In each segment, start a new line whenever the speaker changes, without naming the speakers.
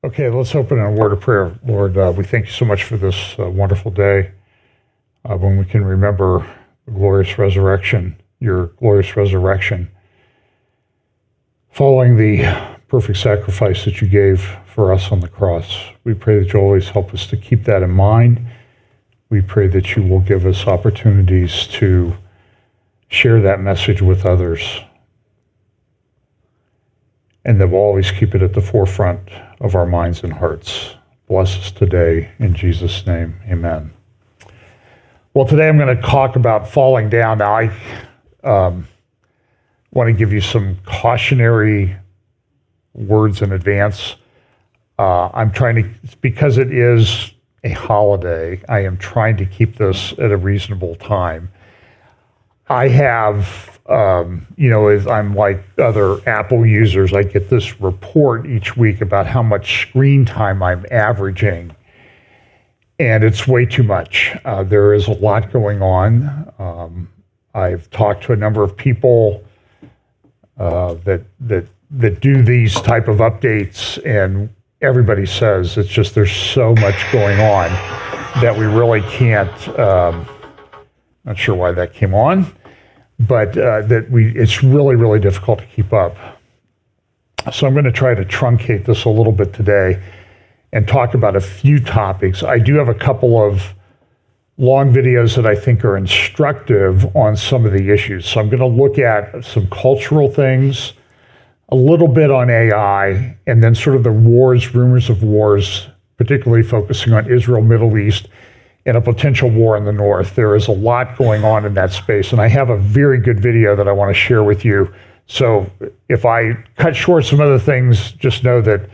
Okay, let's open in a word of prayer. Lord, we thank you so much for this wonderful day when we can remember the glorious resurrection, your glorious resurrection, following the perfect sacrifice that you gave for us on the cross. We pray that you always help us to keep that in mind. We pray that you will give us opportunities to share that message with others, and that we'll always keep it at the forefront of our minds and hearts. Bless us today, in Jesus' name, amen. Well, today I'm going to talk about falling down. Now, I want to give you some cautionary words in advance. I'm trying to, because it is a holiday, I am trying to keep this at a reasonable time. I have, as I'm like other Apple users, I get this report each week about how much screen time I'm averaging, and it's way too much. There is a lot going on. I've talked to a number of people that do these type of updates, and everybody says it's just there's so much going on that we really can't. Not sure why that came on, but it's really, really difficult to keep up. So I'm going to try to truncate this a little bit today and talk about a few topics. I do have a couple of long videos that I think are instructive on some of the issues. So I'm going to look at some cultural things, a little bit on AI, and then sort of the wars, rumors of wars, particularly focusing on Israel, Middle East, and a potential war in the North. There is a lot going on in that space, and I have a very good video that I want to share with you. So if I cut short some other things, just know that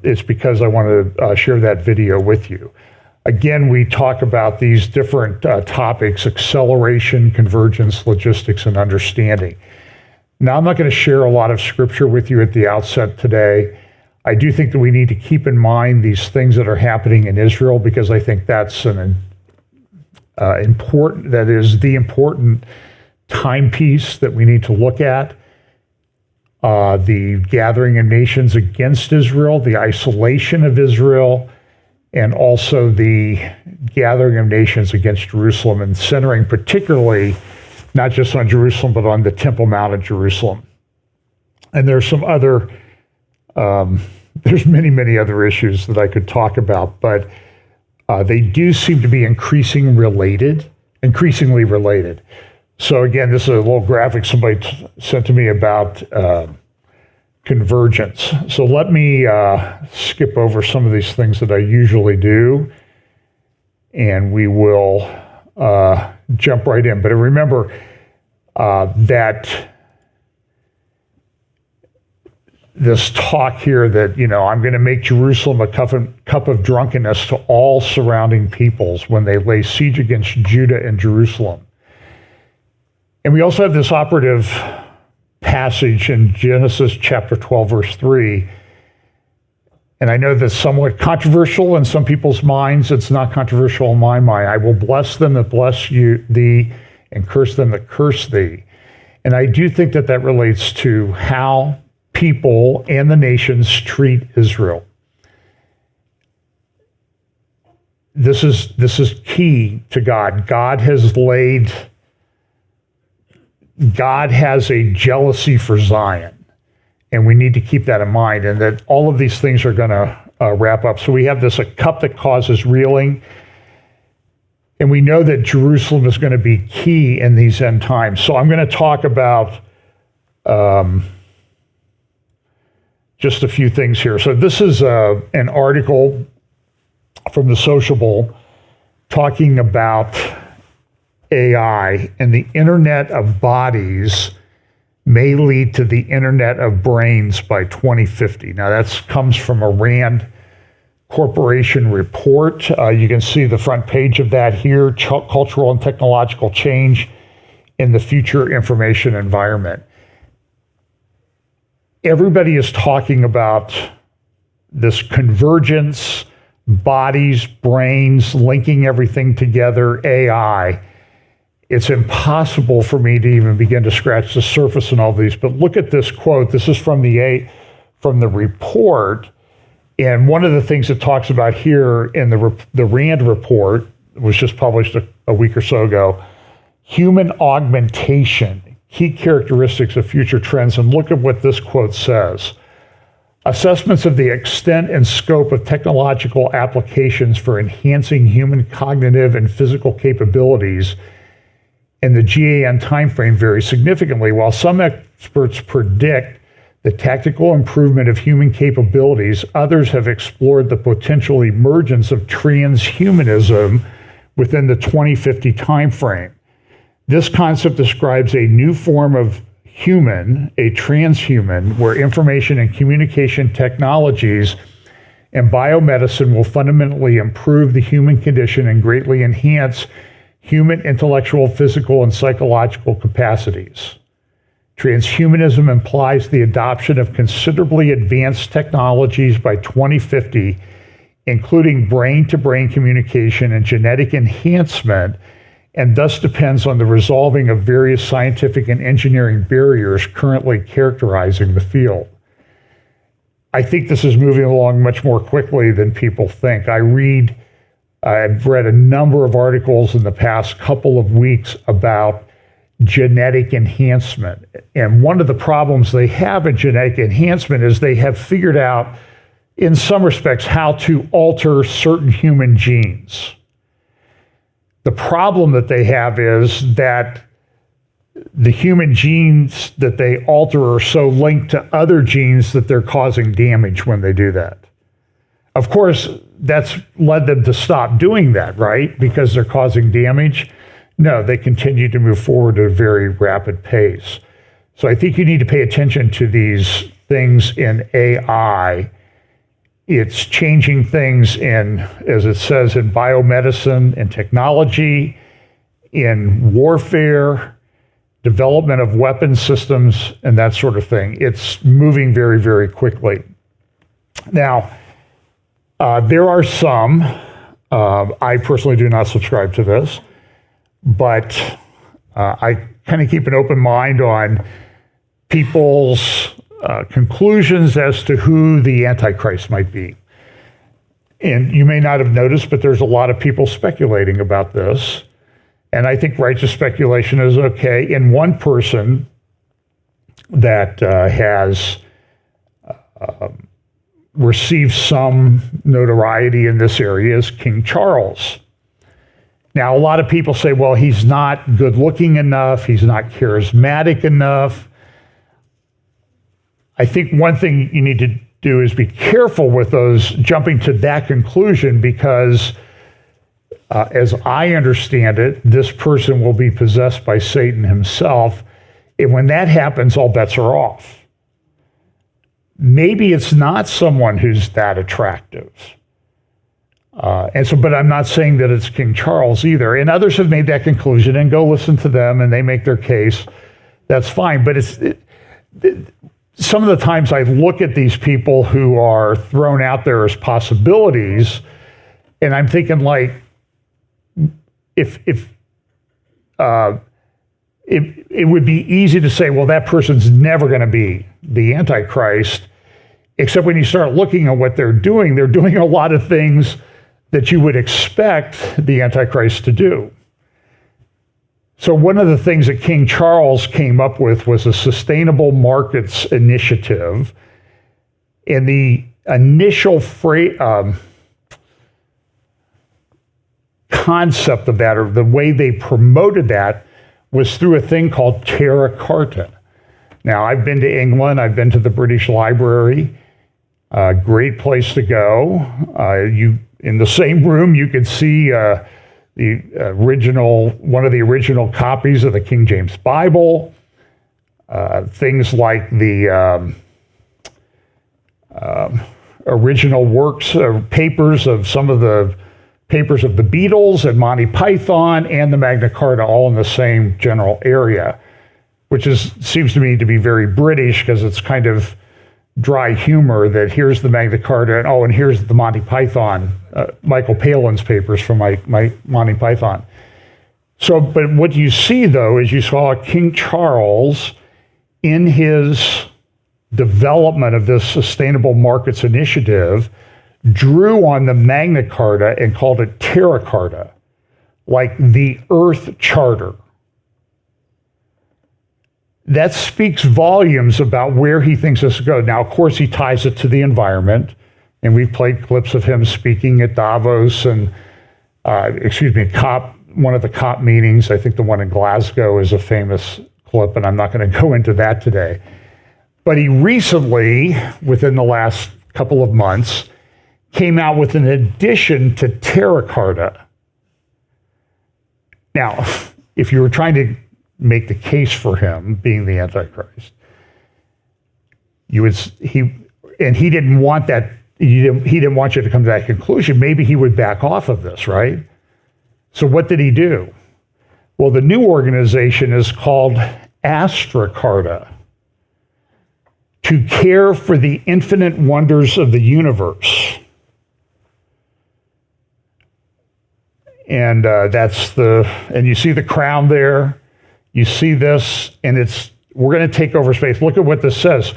it's because I want to share that video with you. Again, we talk about these different topics: acceleration, convergence, logistics, and understanding. Now, I'm not going to share a lot of scripture with you at the outset today. I do think that we need to keep in mind these things that are happening in Israel, because I think that's the important timepiece that we need to look at. The gathering of nations against Israel, the isolation of Israel, and also the gathering of nations against Jerusalem, and centering particularly not just on Jerusalem, but on the Temple Mount of Jerusalem. And there's some other there's many other issues that I could talk about, but they do seem to be increasingly related. So again, this is a little graphic somebody sent to me about convergence. So let me skip over some of these things that I usually do, and we will jump right in. But remember that this talk here that, I'm going to make Jerusalem a cup of drunkenness to all surrounding peoples when they lay siege against Judah and Jerusalem. And we also have this operative passage in Genesis chapter 12, verse 3. And I know that's somewhat controversial in some people's minds. It's not controversial in my mind. I will bless them that bless thee, and curse them that curse thee. And I do think that relates to how people and the nations treat Israel. This is key to God. God has a jealousy for Zion, and we need to keep that in mind, and that all of these things are going to wrap up. So we have a cup that causes reeling, and we know that Jerusalem is going to be key in these end times. So I'm going to talk about just a few things here. So this is an article from the Sociable talking about AI, and the Internet of Bodies may lead to the Internet of Brains by 2050. Now that comes from a RAND Corporation report. You can see the front page of that here: cultural and technological change in the future information environment. Everybody is talking about this convergence, bodies, brains, linking everything together, AI. It's impossible for me to even begin to scratch the surface in all these. But look at this quote. This is from the report, And one of the things it talks about here in the RAND report, was just published a week or so ago, human augmentation, key characteristics of future trends. And look at what this quote says. Assessments of the extent and scope of technological applications for enhancing human cognitive and physical capabilities in the GAN timeframe vary significantly. While some experts predict the tactical improvement of human capabilities, others have explored the potential emergence of transhumanism within the 2050 timeframe. This concept describes a new form of human, a transhuman, where information and communication technologies and biomedicine will fundamentally improve the human condition and greatly enhance human intellectual, physical, and psychological capacities. Transhumanism implies the adoption of considerably advanced technologies by 2050, including brain-to-brain communication and genetic enhancement, and thus depends on the resolving of various scientific and engineering barriers currently characterizing the field. I think this is moving along much more quickly than people think. I've read a number of articles in the past couple of weeks about genetic enhancement. And one of the problems they have in genetic enhancement is they have figured out, in some respects, how to alter certain human genes. The problem that they have is that the human genes that they alter are so linked to other genes that they're causing damage when they do that. Of course, that's led them to stop doing that, right? Because they're causing damage. No, they continue to move forward at a very rapid pace. So I think you need to pay attention to these things in AI. It's changing things in, as it says, in biomedicine and technology, in warfare, development of weapon systems, and that sort of thing. It's moving very, very quickly. Now, there are some, I personally do not subscribe to this, but I kind of keep an open mind on people's conclusions as to who the Antichrist might be. And you may not have noticed, but there's a lot of people speculating about this. And I think righteous speculation is okay. And one person that has received some notoriety in this area is King Charles. Now, a lot of people say, well, he's not good looking enough, he's not charismatic enough. I think one thing you need to do is be careful with those jumping to that conclusion, because as I understand it, this person will be possessed by Satan himself. And when that happens, all bets are off. Maybe it's not someone who's that attractive. But I'm not saying that it's King Charles either. And others have made that conclusion, and go listen to them and they make their case. That's fine. But some of the times I look at these people who are thrown out there as possibilities, and I'm thinking, like, if it would be easy to say, well, that person's never going to be the Antichrist, except when you start looking at what they're doing a lot of things that you would expect the Antichrist to do. So one of the things that King Charles came up with was a sustainable markets initiative. And the initial concept of that, or the way they promoted that, was through a thing called Terra Carta. Now, I've been to England, I've been to the British Library, great place to go. In the same room, you could see one of the original copies of the King James Bible, things like the original works or papers of some of the papers of the Beatles and Monty Python and the Magna Carta, all in the same general area, which seems to me to be very British, because it's kind of dry humor that here's the Magna Carta and here's the Monty Python, Michael Palin's papers from my Monty Python. So, but what you see though is you saw King Charles in his development of this sustainable markets initiative drew on the Magna Carta and called it Terra Carta, like the Earth Charter. That speaks volumes about where he thinks this will go. Now, of course, he ties it to the environment, and we've played clips of him speaking at Davos and, COP, one of the COP meetings. I think the one in Glasgow is a famous clip, and I'm not going to go into that today. But he recently, within the last couple of months, came out with an addition to Terra Carta. Now, if you were trying to make the case for him being the Antichrist, he didn't want that. He didn't want you to come to that conclusion. Maybe he would back off of this, right? So what did he do? Well, the new organization is called Astra Carta, to care for the infinite wonders of the universe. And and you see the crown there. You see this, and we're going to take over space. Look at what this says.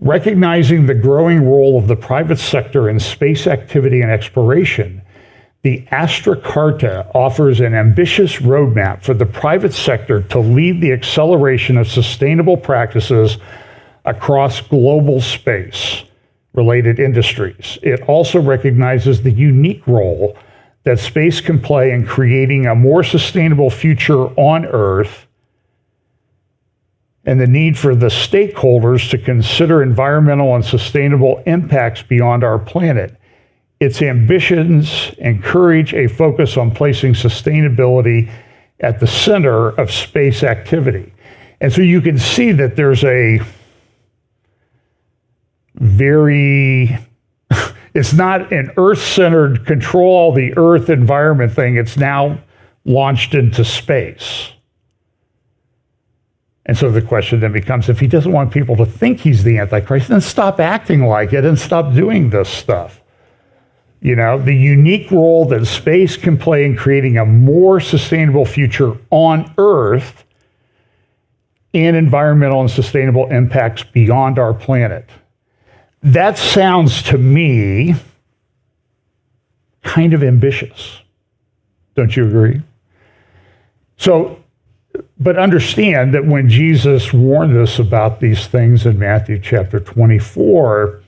Recognizing the growing role of the private sector in space activity and exploration, the Astra Carta offers an ambitious roadmap for the private sector to lead the acceleration of sustainable practices across global space-related industries. It also recognizes the unique role that space can play in creating a more sustainable future on Earth, and the need for the stakeholders to consider environmental and sustainable impacts beyond our planet. Its ambitions encourage a focus on placing sustainability at the center of space activity. And so you can see that there's a very, it's not an Earth-centered control the Earth environment thing. It's now launched into space. And so the question then becomes, if he doesn't want people to think he's the Antichrist, then stop acting like it and stop doing this stuff. You know, the unique role that space can play in creating a more sustainable future on Earth and environmental and sustainable impacts beyond our planet. That sounds to me kind of ambitious. Don't you agree? So, but understand that when Jesus warned us about these things in Matthew chapter 24,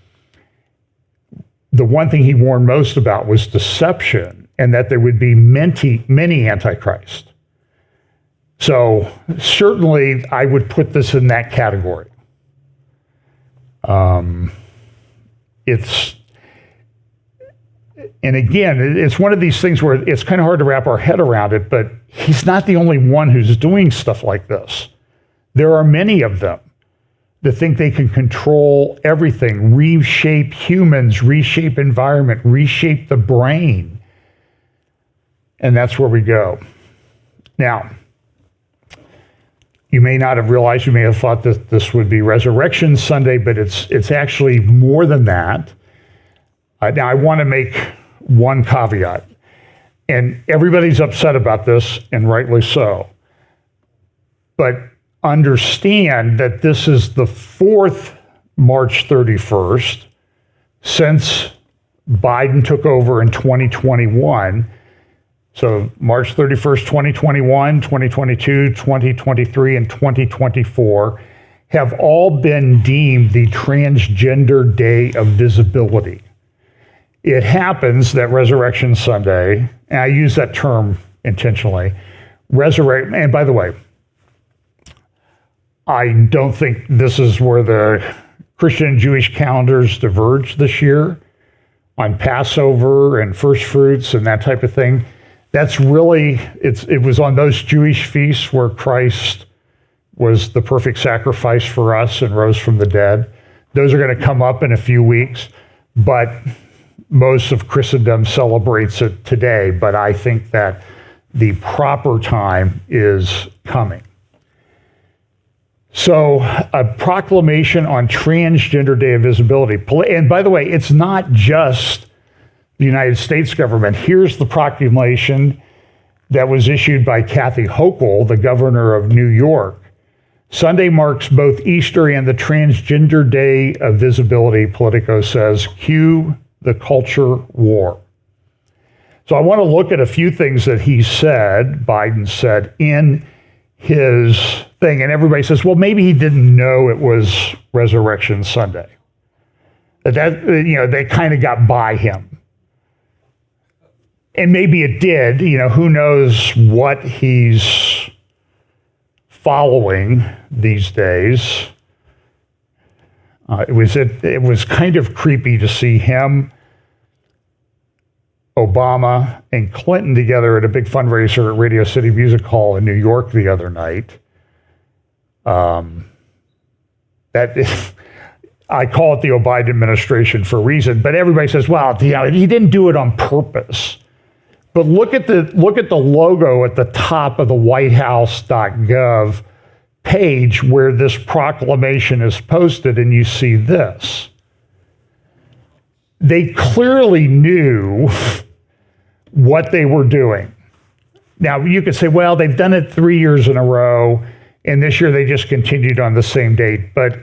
the one thing he warned most about was deception, and that there would be many antichrists. So certainly I would put this in that category. And again, it's one of these things where it's kind of hard to wrap our head around it, but he's not the only one who's doing stuff like this. There are many of them that think they can control everything, reshape humans, reshape environment, reshape the brain. And that's where we go. Now, you may not have realized, you may have thought that this would be Resurrection Sunday, but it's actually more than that. Now, I want to make one caveat, and everybody's upset about this, and rightly so. But understand that this is the fourth March 31st since Biden took over in 2021. So March 31st, 2021, 2022, 2023, and 2024 have all been deemed the Transgender Day of Visibility. It happens that Resurrection Sunday, and I use that term intentionally, and by the way, I don't think this is where the Christian and Jewish calendars diverge this year on Passover and first fruits and that type of thing. That's really, it was on those Jewish feasts where Christ was the perfect sacrifice for us and rose from the dead. Those are going to come up in a few weeks, but most of Christendom celebrates it today. But I think that the proper time is coming. So a proclamation on Transgender Day of Visibility. And by the way, it's not just the United States government. Here's the proclamation that was issued by Kathy Hochul, the governor of New York. Sunday marks both Easter and the Transgender Day of Visibility, Politico says. Cue the culture war. So I want to look at a few things that Biden said in his thing. And everybody says, well, maybe he didn't know it was Resurrection Sunday. They kind of got by him. And maybe it did, who knows what he's following these days. It was kind of creepy to see him, Obama, and Clinton together at a big fundraiser at Radio City Music Hall in New York the other night. I call it the Biden administration for a reason, but everybody says, well, he didn't do it on purpose. But look at the logo at the top of the whitehouse.gov page where this proclamation is posted, and you see this. They clearly knew what they were doing. Now, you could say, well, they've done it 3 years in a row, and this year they just continued on the same date. But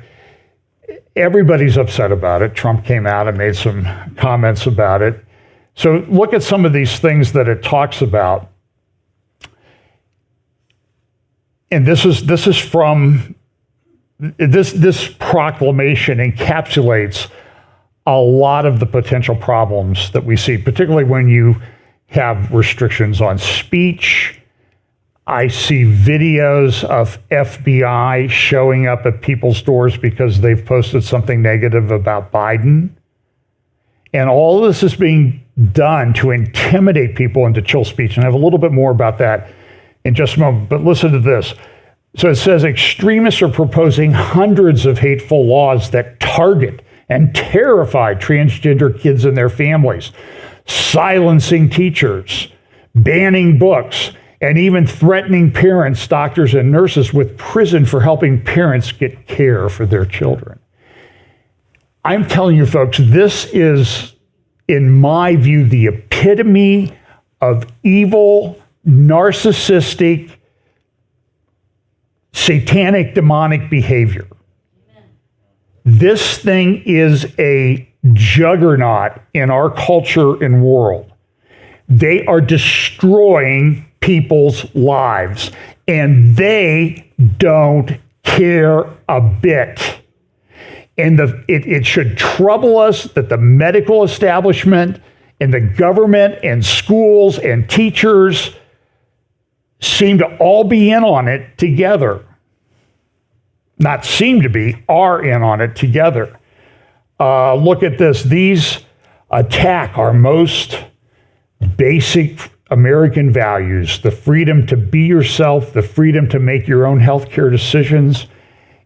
everybody's upset about it. Trump came out and made some comments about it. So look at some of these things that it talks about. And this proclamation encapsulates a lot of the potential problems that we see, particularly when you have restrictions on speech. I see videos of FBI showing up at people's doors because they've posted something negative about Biden. And all of this is being done to intimidate people and to chill speech. And I have a little bit more about that in just a moment, but listen to this. So it says extremists are proposing hundreds of hateful laws that target and terrify transgender kids and their families, silencing teachers, banning books, and even threatening parents, doctors, and nurses with prison for helping parents get care for their children. I'm telling you, folks, this is, in my view, the epitome of evil, narcissistic, satanic, demonic behavior. Amen. This thing is a juggernaut in our culture and world. They are destroying people's lives, and they don't care a bit. And it should trouble us that the medical establishment and the government and schools and teachers seem to all be in on it together. Not seem to be, are in on it together. Look at this. These attack our most basic American values: the freedom to be yourself, the freedom to make your own healthcare decisions,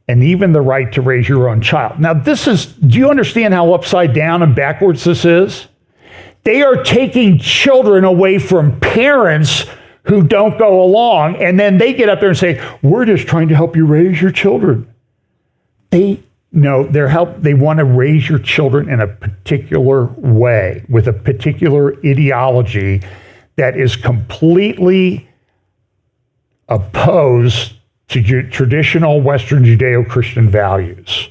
and even the right to raise your own child. Now, do you understand how upside down and backwards this is? They are taking children away from parents who don't go along, and then they get up there and say, we're just trying to help you raise your children. They want to raise your children in a particular way, with a particular ideology that is completely opposed to traditional Western Judeo-Christian values.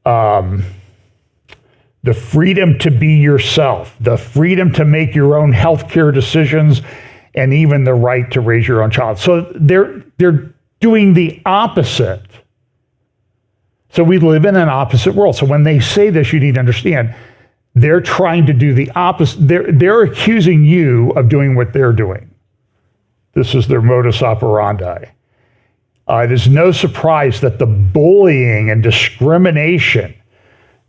The freedom to be yourself, the freedom to make your own healthcare decisions, and even the right to raise your own child. So they're doing the opposite. So we live in an opposite world. So when they say this, you need to understand, they're trying to do the opposite. They're accusing you of doing what they're doing. This is their modus operandi. It is no surprise that the bullying and discrimination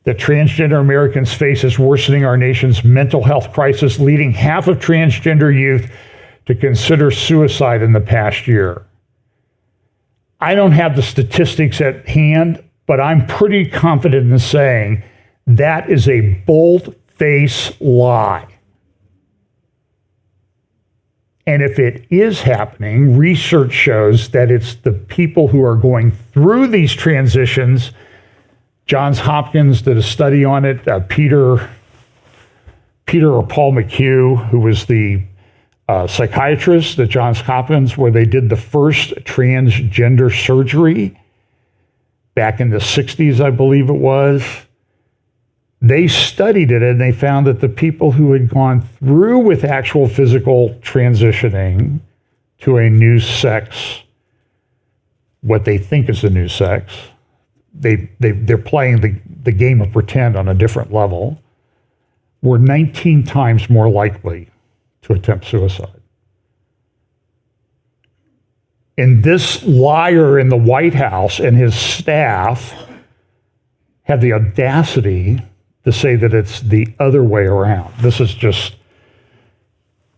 that transgender Americans face is worsening our nation's mental health crisis, leading half of transgender youth to consider suicide in the past year. I don't have the statistics at hand, but I'm pretty confident in saying that is a bold-faced lie. And if it is happening, research shows that it's the people who are going through these transitions. Johns Hopkins did a study on it. Peter or Paul McHugh, who was the psychiatrist at Johns Hopkins, where they did the first transgender surgery back in the 60s, I believe it was. They studied it and they found that the people who had gone through with actual physical transitioning to a new sex, what they think is a new sex, they're playing the game of pretend on a different level, were 19 times more likely to attempt suicide. And this liar in the White House and his staff have the audacity to say that it's the other way around. This is just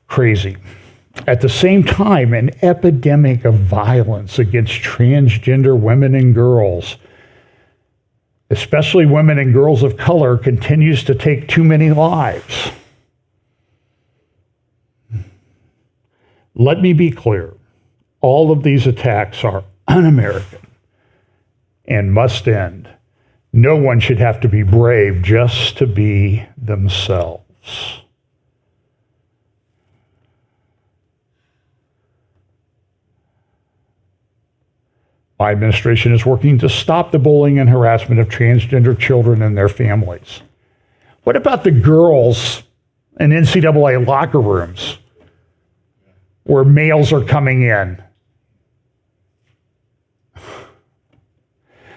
crazy. At the same time, an epidemic of violence against transgender women and girls, especially women and girls of color, continues to take too many lives. Let me be clear. All of these attacks are un-American and must end. No one should have to be brave just to be themselves. My administration is working to stop the bullying and harassment of transgender children and their families. What about the girls in NCAA locker rooms where males are coming in?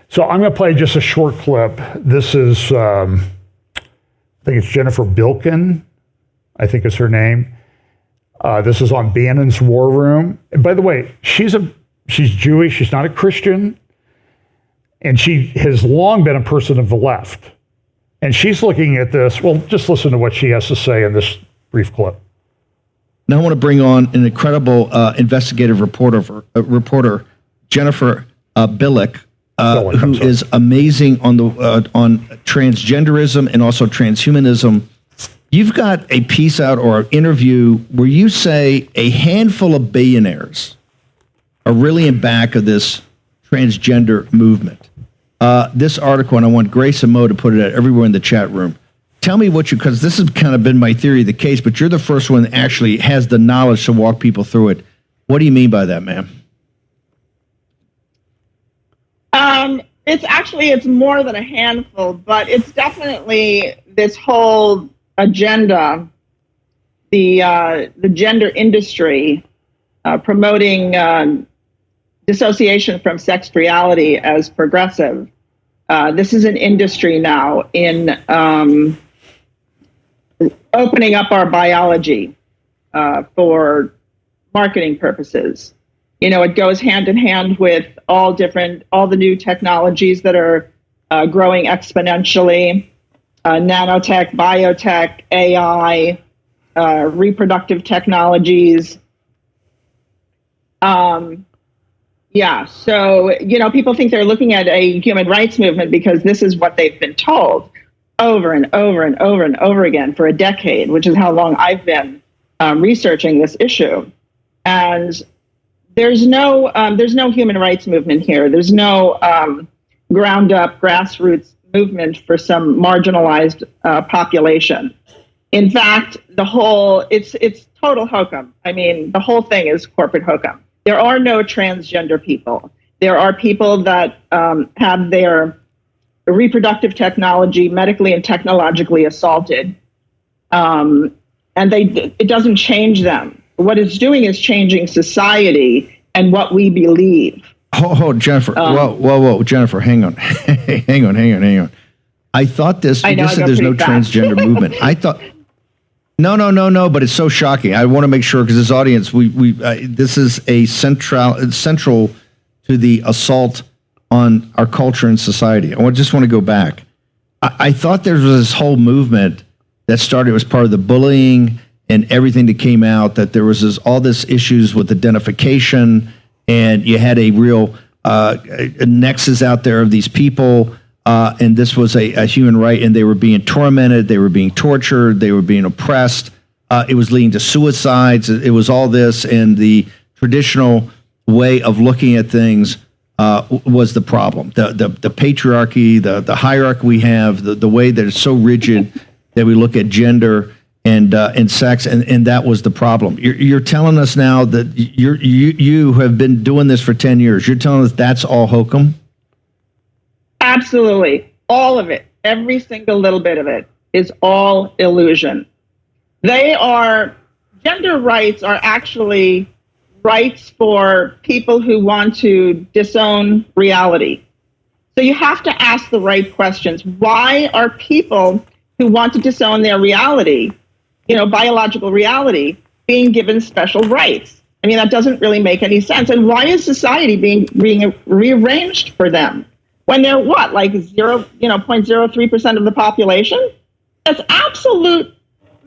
So I'm going to play just a short clip. This is, I think it's Jennifer Bilkin, I think is her name. This is on Bannon's War Room. And by the way, she's Jewish, she's not a Christian, and she has long been a person of the left. And she's looking at this. Well, just listen to what she has to say in this brief clip.
Now I want to bring on an incredible investigative reporter, Jennifer Billick, who is amazing on transgenderism and also transhumanism. You've got a piece out or an interview where you say a handful of billionaires are really in back of this transgender movement. This article, and I want Grace and Mo to put it out everywhere in the chat room. Tell me what because this has kind of been my theory of the case, but you're the first one that actually has the knowledge to walk people through it. What do you mean by that, ma'am?
It's more than a handful, but it's definitely this whole agenda, the gender industry promoting dissociation from sex reality as progressive. This is an industry now in opening up our biology for marketing purposes. You know, it goes hand in hand with all the new technologies that are growing exponentially, nanotech, biotech, AI, reproductive technologies. So, you know, people think they're looking at a human rights movement because this is what they've been told over and over and over and over again for a decade, which is how long I've been researching this issue. And there's no human rights movement here. There's no ground up grassroots movement for some marginalized population. In fact, it's total hokum. I mean, the whole thing is corporate hokum. There are no transgender people. There are people that have their reproductive technology medically and technologically assaulted, and it doesn't change them. What it's doing is changing society and what we believe.
Hold, Jennifer. Whoa, Jennifer, hang on. hang on. I thought this, you said there's no transgender movement. I thought, no, but it's so shocking. I want to make sure, because this audience, this is a central to the assault on our culture and society. I just want to go back. I thought there was this whole movement that started as part of the bullying and everything that came out, that there was all this issues with identification, and you had a real a nexus out there of these people, and this was a human right, and they were being tormented, they were being tortured, they were being oppressed. It was leading to suicides. It was all this, and the traditional way of looking at things was the problem. The patriarchy, the hierarchy we have, the way that it's so rigid that we look at gender and sex, and that was the problem. You're telling us now that you have been doing this for 10 years. You're telling us that's all hokum?
Absolutely. All of it. every single little bit of it is all illusion. Gender rights are actually rights for people who want to disown reality. So you have to ask the right questions. Why are people who want to disown their reality, biological reality, being given special rights? I mean, that doesn't really make any sense. And why is society being rearranged for them when they're like 0.03% of the population? That's absolute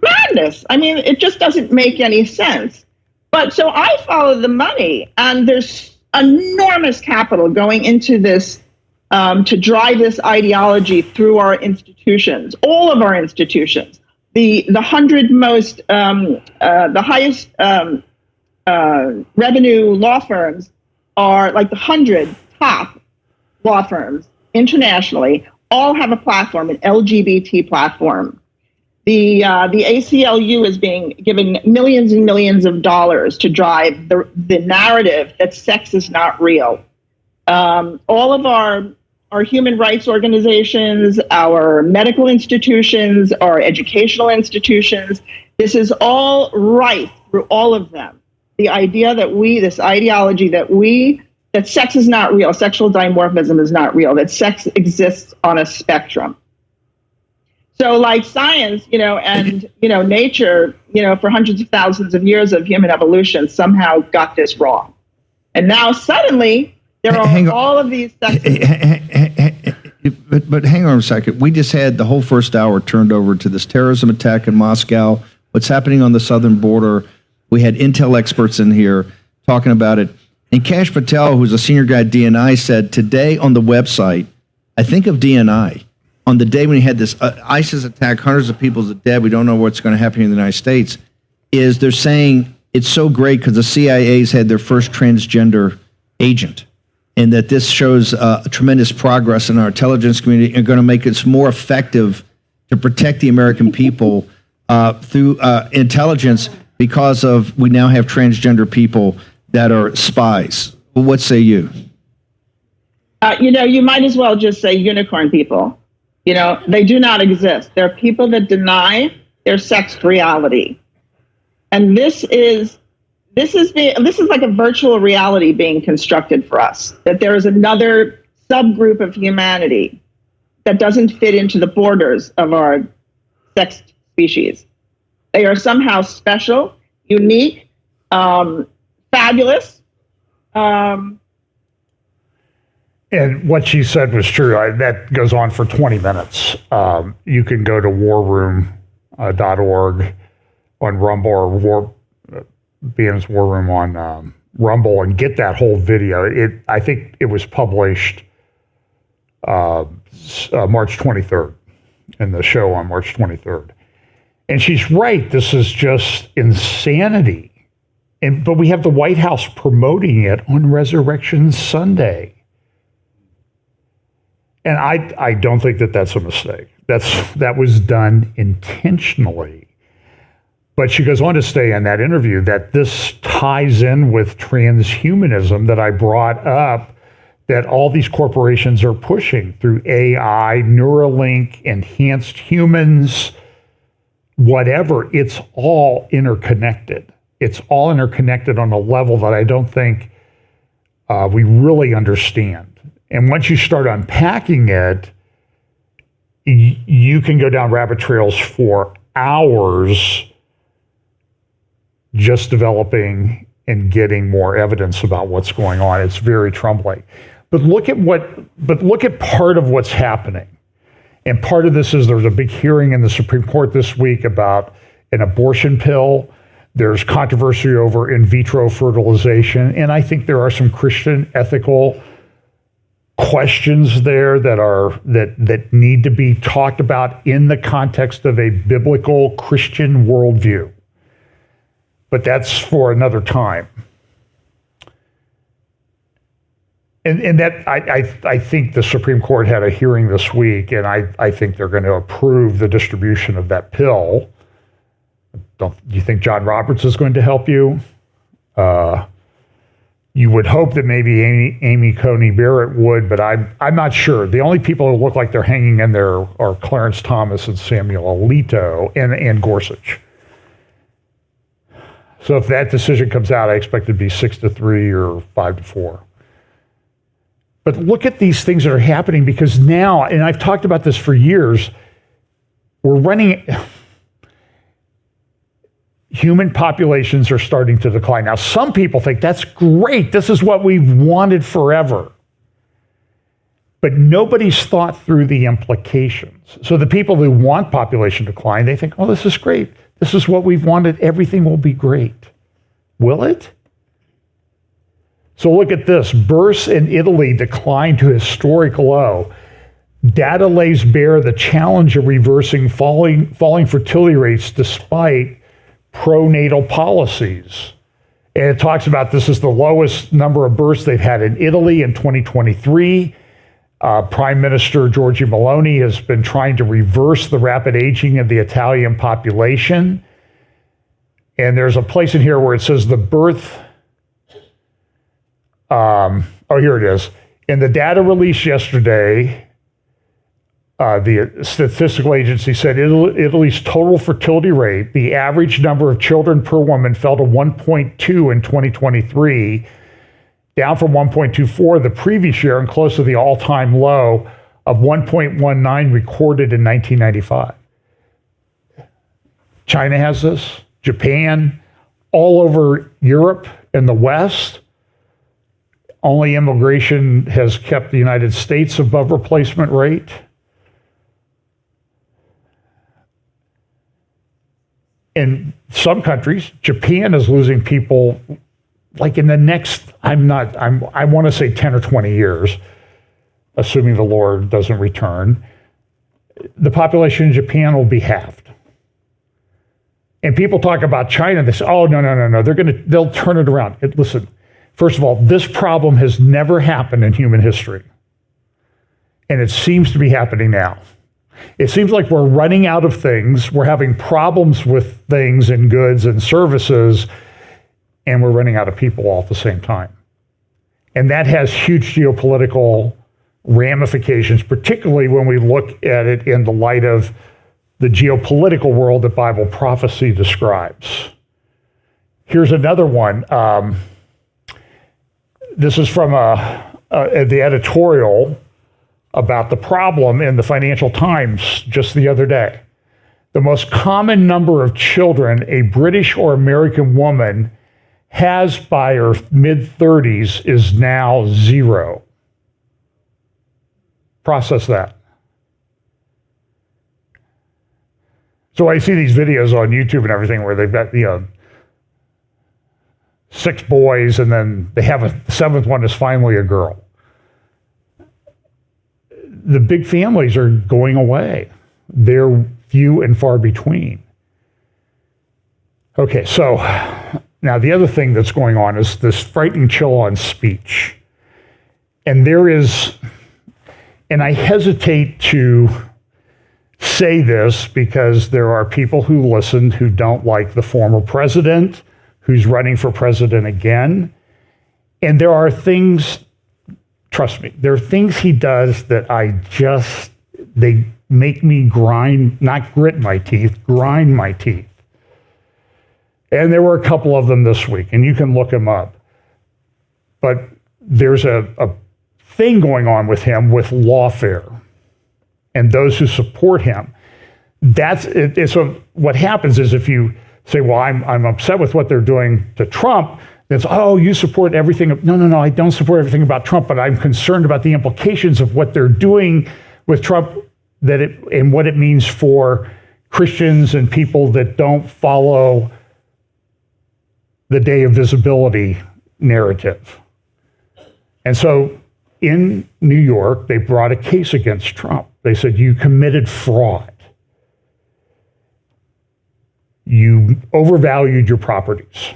madness. I mean, it just doesn't make any sense. But so I follow the money, and there's enormous capital going into this to drive this ideology through our institutions, all of our institutions. The 100 most, the highest revenue law firms are like the 100 top law firms internationally, all have a platform, an LGBT platform. The ACLU is being given millions and millions of dollars to drive the narrative that sex is not real. All of our human rights organizations, our medical institutions, our educational institutions, this is all right through all of them. The idea that this ideology that sex is not real, sexual dimorphism is not real, that sex exists on a spectrum. So like science, and, nature, for hundreds of thousands of years of human evolution somehow got this wrong. And now suddenly there are all of these
But hang on a second. We just had the whole first hour turned over to this terrorism attack in Moscow, what's happening on the southern border. We had intel experts in here talking about it. And Kash Patel, who's a senior guy at DNI, said today on the website, I think of DNI, on the day when he had this ISIS attack, hundreds of people are dead, we don't know what's going to happen in the United States, is they're saying it's so great because the CIA's had their first transgender agent, and that this shows tremendous progress in our intelligence community and going to make us more effective to protect the American people through intelligence because of we now have transgender people that are spies. What say you?
You might as well just say unicorn people. They do not exist. They're people that deny their sex reality. And this is like a virtual reality being constructed for us, that there is another subgroup of humanity that doesn't fit into the borders of our sex species. They are somehow special, unique, fabulous.
And what she said was true. That goes on for 20 minutes. You can go to warroom.org on Rumble or BN's War Room on Rumble and get that whole video. I think it was published March 23rd in the show on March 23rd. And she's right. This is just insanity. But we have the White House promoting it on Resurrection Sunday. And I don't think that that's a mistake. That was done intentionally. But she goes on to say in that interview that this ties in with transhumanism that I brought up, that all these corporations are pushing through AI, Neuralink, enhanced humans, whatever. It's all interconnected. It's all interconnected on a level that I don't think we really understand. And once you start unpacking it, you can go down rabbit trails for hours just developing and getting more evidence about what's going on. It's very troubling. But look at part of what's happening. And part of this is there's a big hearing in the Supreme Court this week about an abortion pill. There's controversy over in vitro fertilization. And I think there are some Christian ethical questions there that need to be talked about in the context of a biblical Christian worldview. But that's for another time. And that I think the Supreme Court had a hearing this week, and I think they're going to approve the distribution of that pill. Do you think John Roberts is going to help you? You would hope that maybe Amy Coney Barrett would, but I'm not sure. The only people who look like they're hanging in there are Clarence Thomas and Samuel Alito and Gorsuch. So if that decision comes out, I expect it to be 6-3 or 5-4. But look at these things that are happening, because now, and I've talked about this for years, we're running, human populations are starting to decline. Now, some people think that's great. This is what we've wanted forever. But nobody's thought through the implications. So the people who want population decline, they think, oh, this is great. This is what we've wanted. Everything will be great. Will it? So look at this. Births in Italy declined to historic low. Data lays bare the challenge of reversing falling fertility rates despite pronatal policies. And it talks about this is the lowest number of births they've had in Italy in 2023. Prime Minister Giorgia Meloni has been trying to reverse the rapid aging of the Italian population. And there's a place in here where it says the birth, here it is. In the data released yesterday, the statistical agency said Italy's total fertility rate, the average number of children per woman, fell to 1.2 in 2023, down from 1.24 the previous year and close to the all-time low of 1.19 recorded in 1995. China has this, Japan, all over Europe and the West. Only immigration has kept the United States above replacement rate. In some countries, Japan is losing people like in the next, I want to say 10 or 20 years, assuming the Lord doesn't return, the population in Japan will be halved. And people talk about China, they say, oh, no, they'll turn it around. Listen, first of all, this problem has never happened in human history. And it seems to be happening now. It seems like we're running out of things. We're having problems with things and goods and services, and we're running out of people all at the same time. And that has huge geopolitical ramifications, particularly when we look at it in the light of the geopolitical world that Bible prophecy describes. Here's another one. This is from the editorial about the problem in the Financial Times just the other day. The most common number of children a British or American woman has by her mid-30s is now 0. Process that. So I see these videos on YouTube and everything where they've got, 6 boys and then they have a 7th one is finally a girl. The big families are going away. They're few and far between. Okay, so now the other thing that's going on is this frightening chill on speech. And there is, and I hesitate to say this because there are people who listen who don't like the former president, who's running for president again. And there are things, trust me, there are things he does that they make me grind, not grit my teeth, grind my teeth. And there were a couple of them this week, and you can look them up. But there's a thing going on with him with lawfare and those who support him. That's it. So what happens is if you say, well, I'm upset with what they're doing to Trump, it's, oh, you support everything. No, I don't support everything about Trump, but I'm concerned about the implications of what they're doing with Trump and what it means for Christians and people that don't follow the day of visibility narrative. And so in New York, they brought a case against Trump. They said, you committed fraud. You overvalued your properties.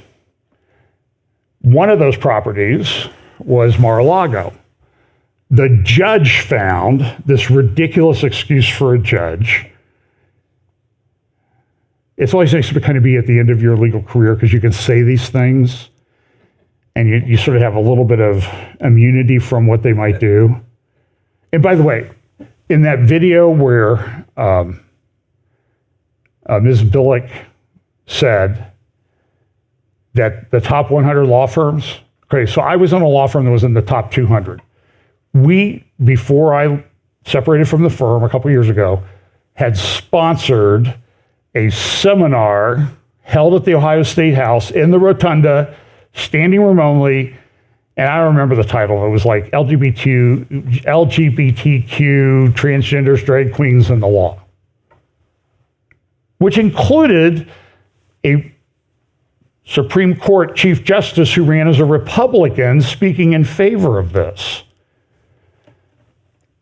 One of those properties was Mar-a-Lago. The judge found this ridiculous excuse for a judge. It's always nice to kind of be at the end of your legal career because you can say these things. and you sort of have a little bit of immunity from what they might do. And by the way, in that video where Ms. Billick said that the top 100 law firms, okay, so I was in a law firm that was in the top 200. We, before I separated from the firm a couple years ago, had sponsored a seminar held at the Ohio State House in the rotunda, standing room only, and I don't remember the title. It was like LGBTQ, transgenders, drag queens, and the law, which included a Supreme Court Chief Justice who ran as a Republican speaking in favor of this.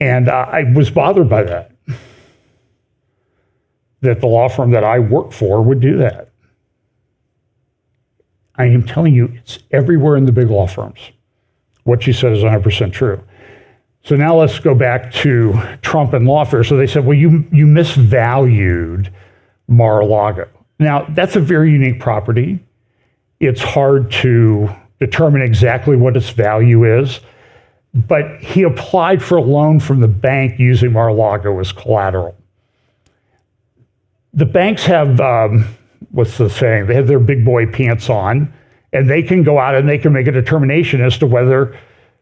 And I was bothered by that the law firm that I work for would do that. I am telling you, it's everywhere in the big law firms. What she said is 100% true. So now let's go back to Trump and lawfare. So they said, well, you misvalued Mar-a-Lago. Now, that's a very unique property. It's hard to determine exactly what its value is, but he applied for a loan from the bank using Mar-a-Lago as collateral. The banks have, what's the saying? They have their big boy pants on, and they can go out and they can make a determination as to whether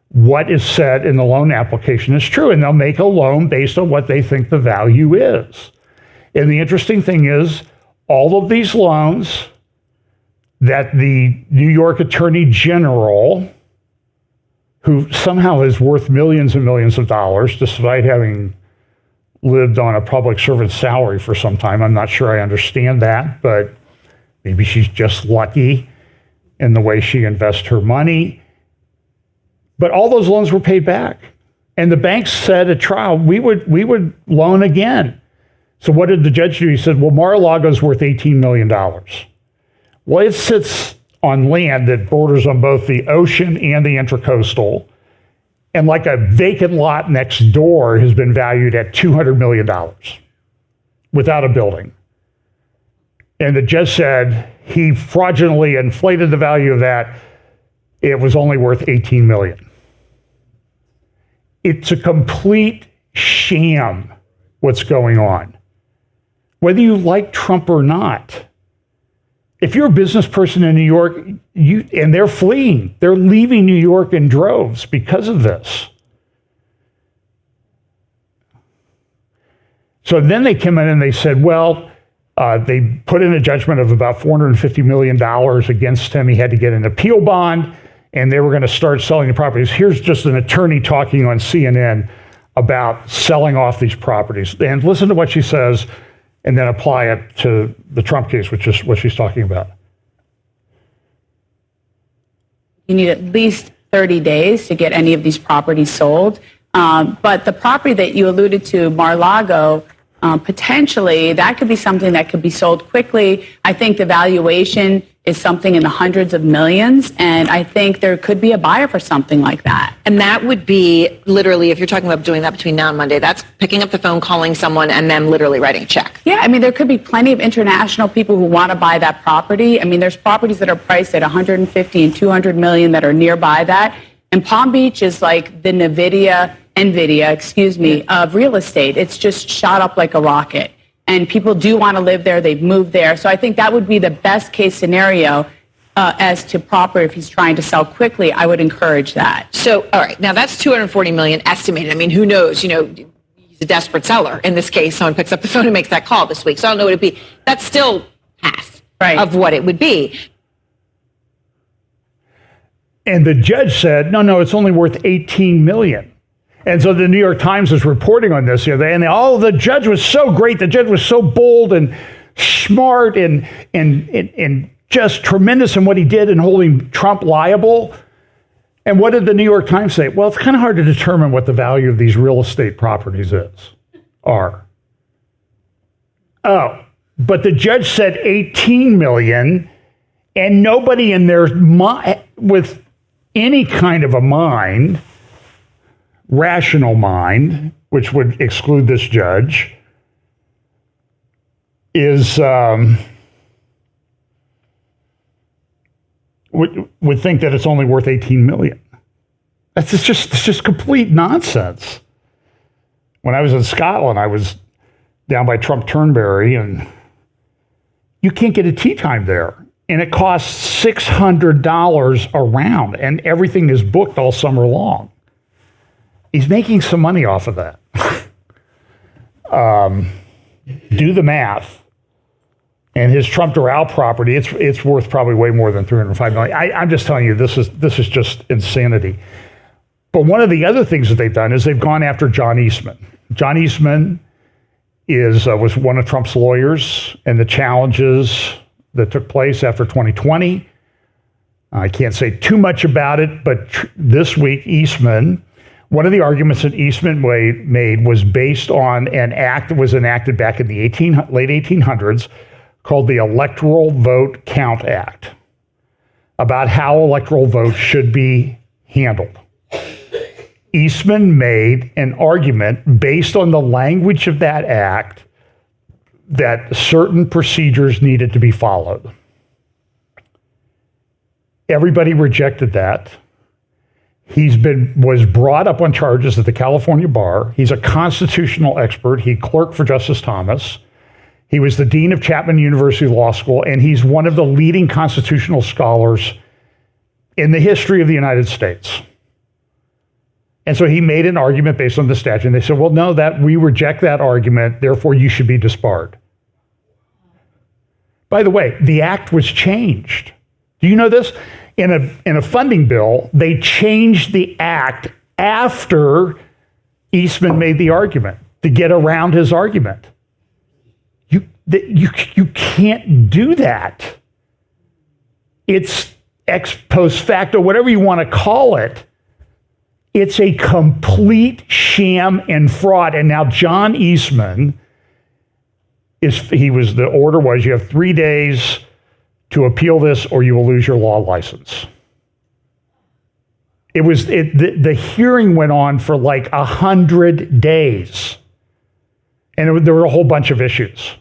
what is said in the loan application is true, and they'll make a loan based on what they think the value is. And the interesting thing is, all of these loans that the New York Attorney General, who somehow is worth millions and millions of dollars, despite having lived on a public servant salary for some time. I'm not sure I understand that, but maybe she's just lucky in the way she invests her money. But all those loans were paid back. And the banks said at trial, we would loan again. So what did the judge do? He said, well, Mar-a-Lago is worth $18 million. Well, it sits on land that borders on both the ocean and the intracoastal. And like a vacant lot next door has been valued at $200 million without a building. And the judge said he fraudulently inflated the value of that. It was only worth $18 million. It's a complete sham what's going on. Whether you like Trump or not, if you're a business person in New York, and they're fleeing, they're leaving New York in droves because of this. So then they came in and they said, well, they put in a judgment of about $450 million against him. He had to get an appeal bond, and they were going to start selling the properties. Here's just an attorney talking on CNN about selling off these properties. And listen to what she says, and then apply it to the Trump case, which is what she's talking about.
You need at least 30 days to get any of these properties sold. But the property that you alluded to, Mar-a-Lago, potentially that could be something that could be sold quickly. I think the valuation is something in the hundreds of millions, and I think there could be a buyer for something like that.
And that would be literally, if you're talking about doing that between now and Monday, that's picking up the phone, calling someone, and then literally writing a check.
Yeah, I mean, there could be plenty of international people who want to buy that property. I mean, there's properties that are priced at 150 and 200 million that are nearby that. And Palm Beach is like the NVIDIA, of real estate. It's just shot up like a rocket. And people do want to live there. They've moved there. So I think that would be the best case scenario as to property. If he's trying to sell quickly, I would encourage that.
So, all right, now that's 240 million estimated. I mean, who knows? You know, he's a desperate seller. In this case, someone picks up the phone and makes that call this week. So I don't know what it'd be. That's still half of what it would be.
And the judge said, no, it's only worth $18 million. And so the New York Times is reporting on this the other day, and the judge was so great. The judge was so bold and smart and just tremendous in what he did in holding Trump liable. And what did the New York Times say? Well, it's kind of hard to determine what the value of these real estate properties are. Oh, but the judge said 18 million, and nobody in their mind, with any kind of a mind, rational mind, which would exclude this judge, would think that it's only worth 18 million. It's just complete nonsense. When I was in Scotland, I was down by Trump Turnberry, and you can't get a tea time there. And it costs $600 a round, and everything is booked all summer long. He's making some money off of that. Do the math. And his Trump Doral property, it's worth probably way more than $305 million. I'm just telling you, this is just insanity. But one of the other things that they've done is they've gone after John Eastman. John Eastman was one of Trump's lawyers, and the challenges that took place after 2020. I can't say too much about it, but this week, Eastman, one of the arguments that Eastman made was based on an act that was enacted back in the late 1800s called the Electoral Vote Count Act, about how electoral votes should be handled. Eastman made an argument based on the language of that act that certain procedures needed to be followed. Everybody rejected that. Was brought up on charges at the California bar. He's a constitutional expert. He clerked for Justice Thomas. He was the dean of Chapman University Law School, and he's one of the leading constitutional scholars in the history of the United States. And so he made an argument based on the statute, and they said, well, no, we reject that argument, therefore you should be disbarred. By the way, the act was changed. Do you know this? In a funding bill, they changed the act after Eastman made the argument to get around his argument. You can't do that. It's ex post facto, whatever you want to call it. It's a complete sham and fraud. And now John Eastman the order was you have 3 days to appeal this or you will lose your law license. The hearing went on for like 100 days. And there were a whole bunch of issues.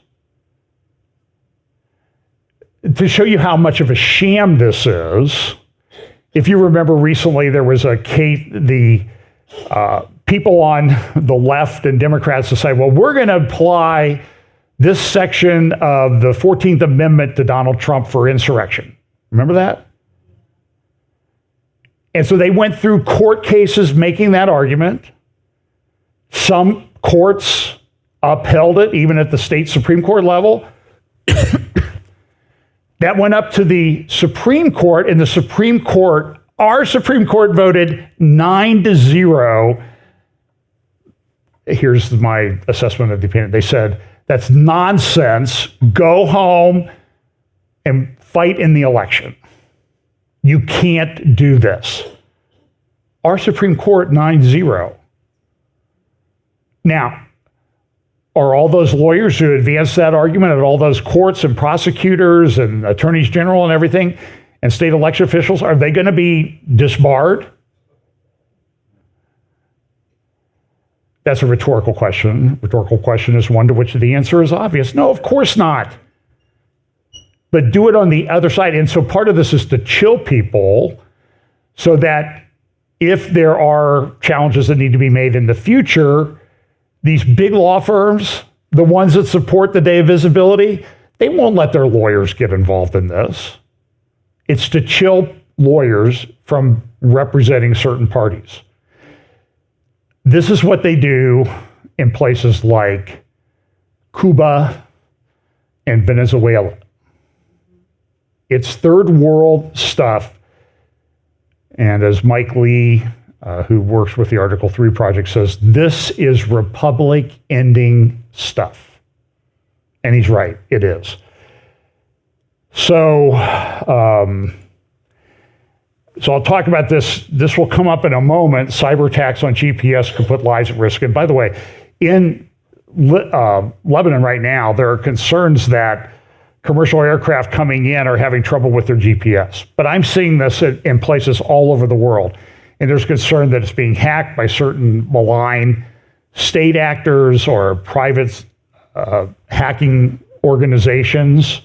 To show you how much of a sham this is, if you remember recently, there was a case, the people on the left and Democrats decided, well, we're going to apply this section of the 14th Amendment to Donald Trump for insurrection. Remember that? And so they went through court cases making that argument. Some courts upheld it, even at the state Supreme Court level. That went up to the Supreme Court, and our Supreme Court voted 9-0. Here's my assessment of the opinion. They said, that's nonsense. Go home and fight in the election. You can't do this. Our Supreme Court 9-0. Now, are all those lawyers who advanced that argument at all those courts and prosecutors and attorneys general and everything and state election officials, are they going to be disbarred? That's a rhetorical question. Rhetorical question is one to which the answer is obvious. No, of course not. But do it on the other side. And so part of this is to chill people so that if there are challenges that need to be made in the future, these big law firms, the ones that support the day of visibility, they won't let their lawyers get involved in this. It's to chill lawyers from representing certain parties. This is what they do in places like Cuba and Venezuela. It's third world stuff. And as Mike Lee, who works with the Article 3 project, says, this is republic-ending stuff. And he's right, it is. So I'll talk about this. This will come up in a moment. Cyber attacks on GPS could put lives at risk. And by the way, in Lebanon right now, there are concerns that commercial aircraft coming in are having trouble with their GPS. But I'm seeing this in places all over the world. And there's concern that it's being hacked by certain malign state actors or private hacking organizations.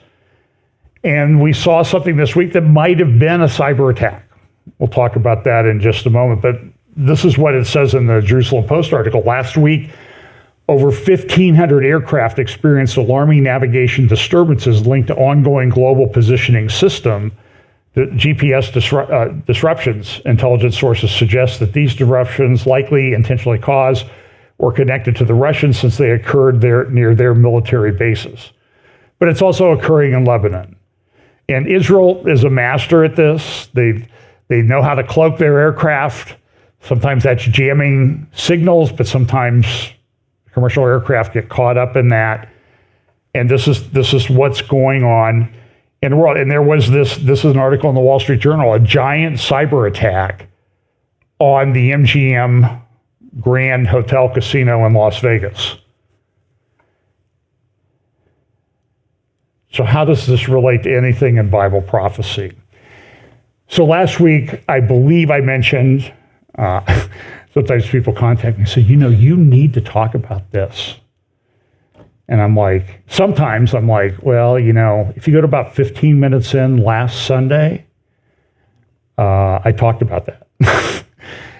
And we saw something this week that might have been a cyber attack. We'll talk about that in just a moment. But this is what it says in the Jerusalem Post article. Last week, over 1,500 aircraft experienced alarming navigation disturbances linked to ongoing global positioning system. The GPS disruptions. Intelligence sources suggest that these disruptions likely intentionally caused or connected to the Russians since they occurred near their military bases. But it's also occurring in Lebanon. And Israel is a master at this. They know how to cloak their aircraft. Sometimes that's jamming signals, but sometimes commercial aircraft get caught up in that. And this is what's going on in the world. And there was this is an article in the Wall Street Journal, a giant cyber attack on the MGM Grand Hotel Casino in Las Vegas. So how does this relate to anything in Bible prophecy? So last week, I believe I mentioned, sometimes people contact me and say, you need to talk about this. And I'm like, sometimes I'm like, well, if you go to about 15 minutes in last Sunday, I talked about that.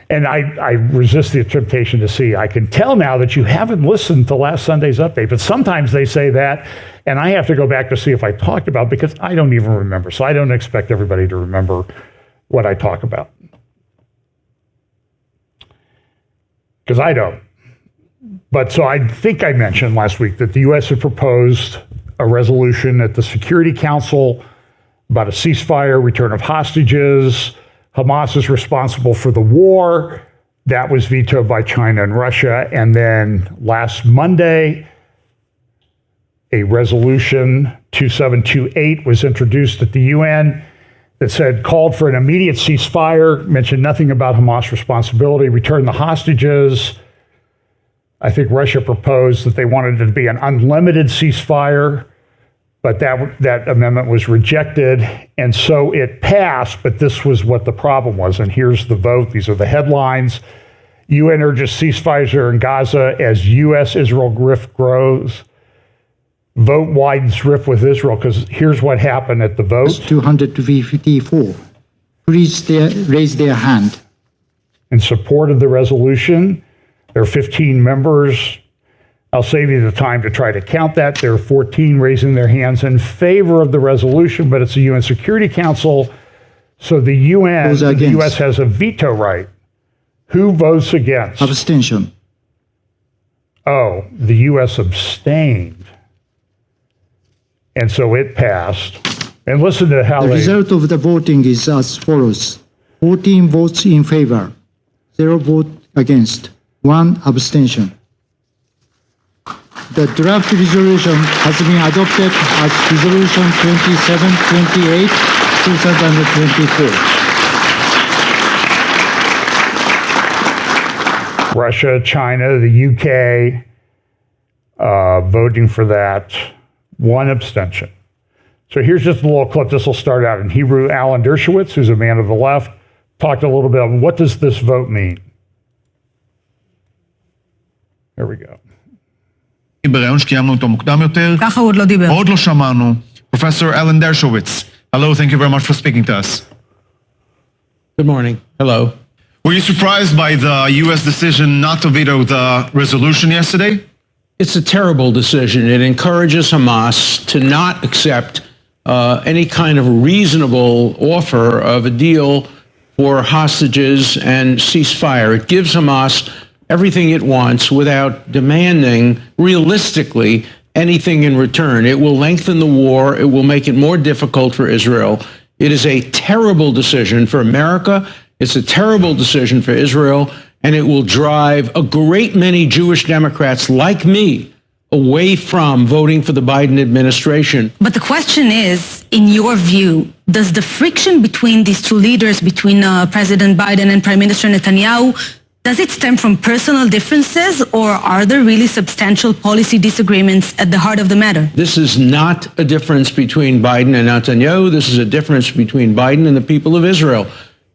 And I resist the temptation to see. I can tell now that you haven't listened to last Sunday's update, but sometimes they say that, and I have to go back to see if I talked about, because I don't even remember. So I don't expect everybody to remember what I talk about, because I don't. But so I think I mentioned last week that the U.S. had proposed a resolution at the Security Council about a ceasefire, return of hostages. Hamas is responsible for the war. That was vetoed by China and Russia. And then last Monday, a resolution 2728 was introduced at the UN that said, called for an immediate ceasefire, mentioned nothing about Hamas responsibility, return the hostages. I think Russia proposed that they wanted it to be an unlimited ceasefire, but that amendment was rejected, and so it passed, but this was what the problem was, and here's the vote. These are the headlines. UN urges ceasefire in Gaza as U.S.-Israel rift grows. Vote widens rift with Israel, because here's what happened at the vote.
254. Please raise their hand.
In support of the resolution, there are 15 members. I'll save you the time to try to count that. There are 14 raising their hands in favor of the resolution, but it's the UN Security Council, so the UN, the U.S. has a veto right. Who votes against?
Abstention.
Oh, the U.S. abstained. And so it passed. And listen to how
the result of the voting is as follows. 14 votes in favor, 0 vote against, 1 abstention. The draft resolution has been adopted as Resolution 2728, 2024.
Russia, China, the UK voting for that, 1 abstention. So here's just a little clip. This will start out in Hebrew. Alan Dershowitz, who's a man of the left, talked a little bit about what does this vote mean. There we go.
בראיון שקיימנו אותו מוקדם יותר.
ככה הוא עוד לא דיבר.
עוד לא שמענו. Professor Alan Dershowitz. Hello, thank you very much for speaking to us.
Good morning. Hello.
Were you surprised by the U.S. decision not to veto the resolution yesterday?
It's a terrible decision. It encourages Hamas to not accept any kind of reasonable offer of a deal for hostages and ceasefire. It gives Hamas everything it wants without demanding, realistically, anything in return. It will lengthen the war. It will make it more difficult for Israel. It is a terrible decision for America. It's a terrible decision for Israel. And it will drive a great many Jewish Democrats like me away from voting for the Biden administration.
But the question is, in your view, does the friction between these two leaders, between President Biden and Prime Minister Netanyahu, does it stem from personal differences, or are there really substantial policy disagreements at the heart of the matter?
This is not a difference between Biden and Netanyahu. This is a difference between Biden and the people of Israel.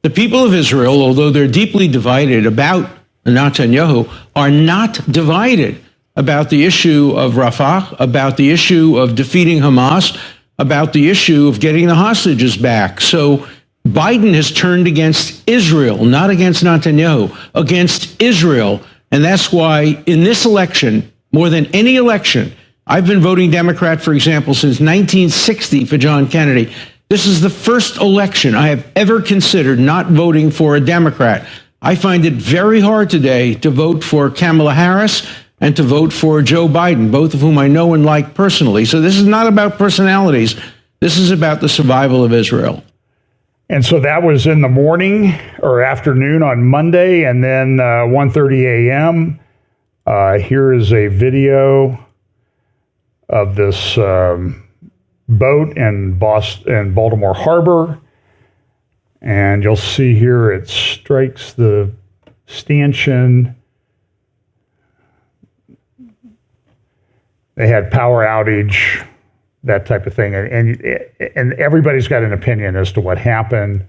The people of Israel, although they're deeply divided about Netanyahu, are not divided about the issue of Rafah, about the issue of defeating Hamas. about the issue of getting the hostages back. So Biden has turned against Israel, not against Netanyahu, against Israel. And that's why in this election, more than any election, I've been voting Democrat, for example, since 1960 for John Kennedy. This is the first election I have ever considered not voting for a Democrat. I find it very hard today to vote for Kamala Harris and to vote for Joe Biden, both of whom I know and like personally. So this is not about personalities. This is about the survival of Israel.
And so that was in the morning or afternoon on Monday, and then 1:30 a.m. Here is a video of this boat in Baltimore Harbor. And you'll see here it strikes the stanchion. They had power outage, that type of thing. And everybody's got an opinion as to what happened.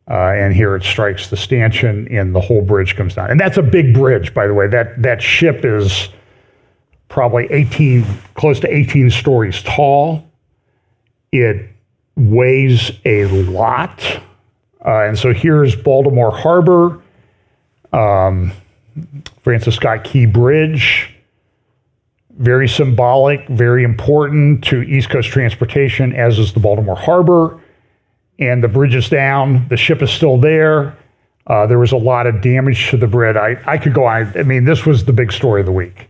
And here it strikes the stanchion and the whole bridge comes down. And that's a big bridge, by the way. That ship is probably close to 18 stories tall. It weighs a lot. And so here's Baltimore Harbor, Francis Scott Key Bridge. Very symbolic, very important to East Coast transportation, as is the Baltimore Harbor. And the bridge is down. The ship is still there. There was a lot of damage to the bridge. I could go on. I mean, this was the big story of the week.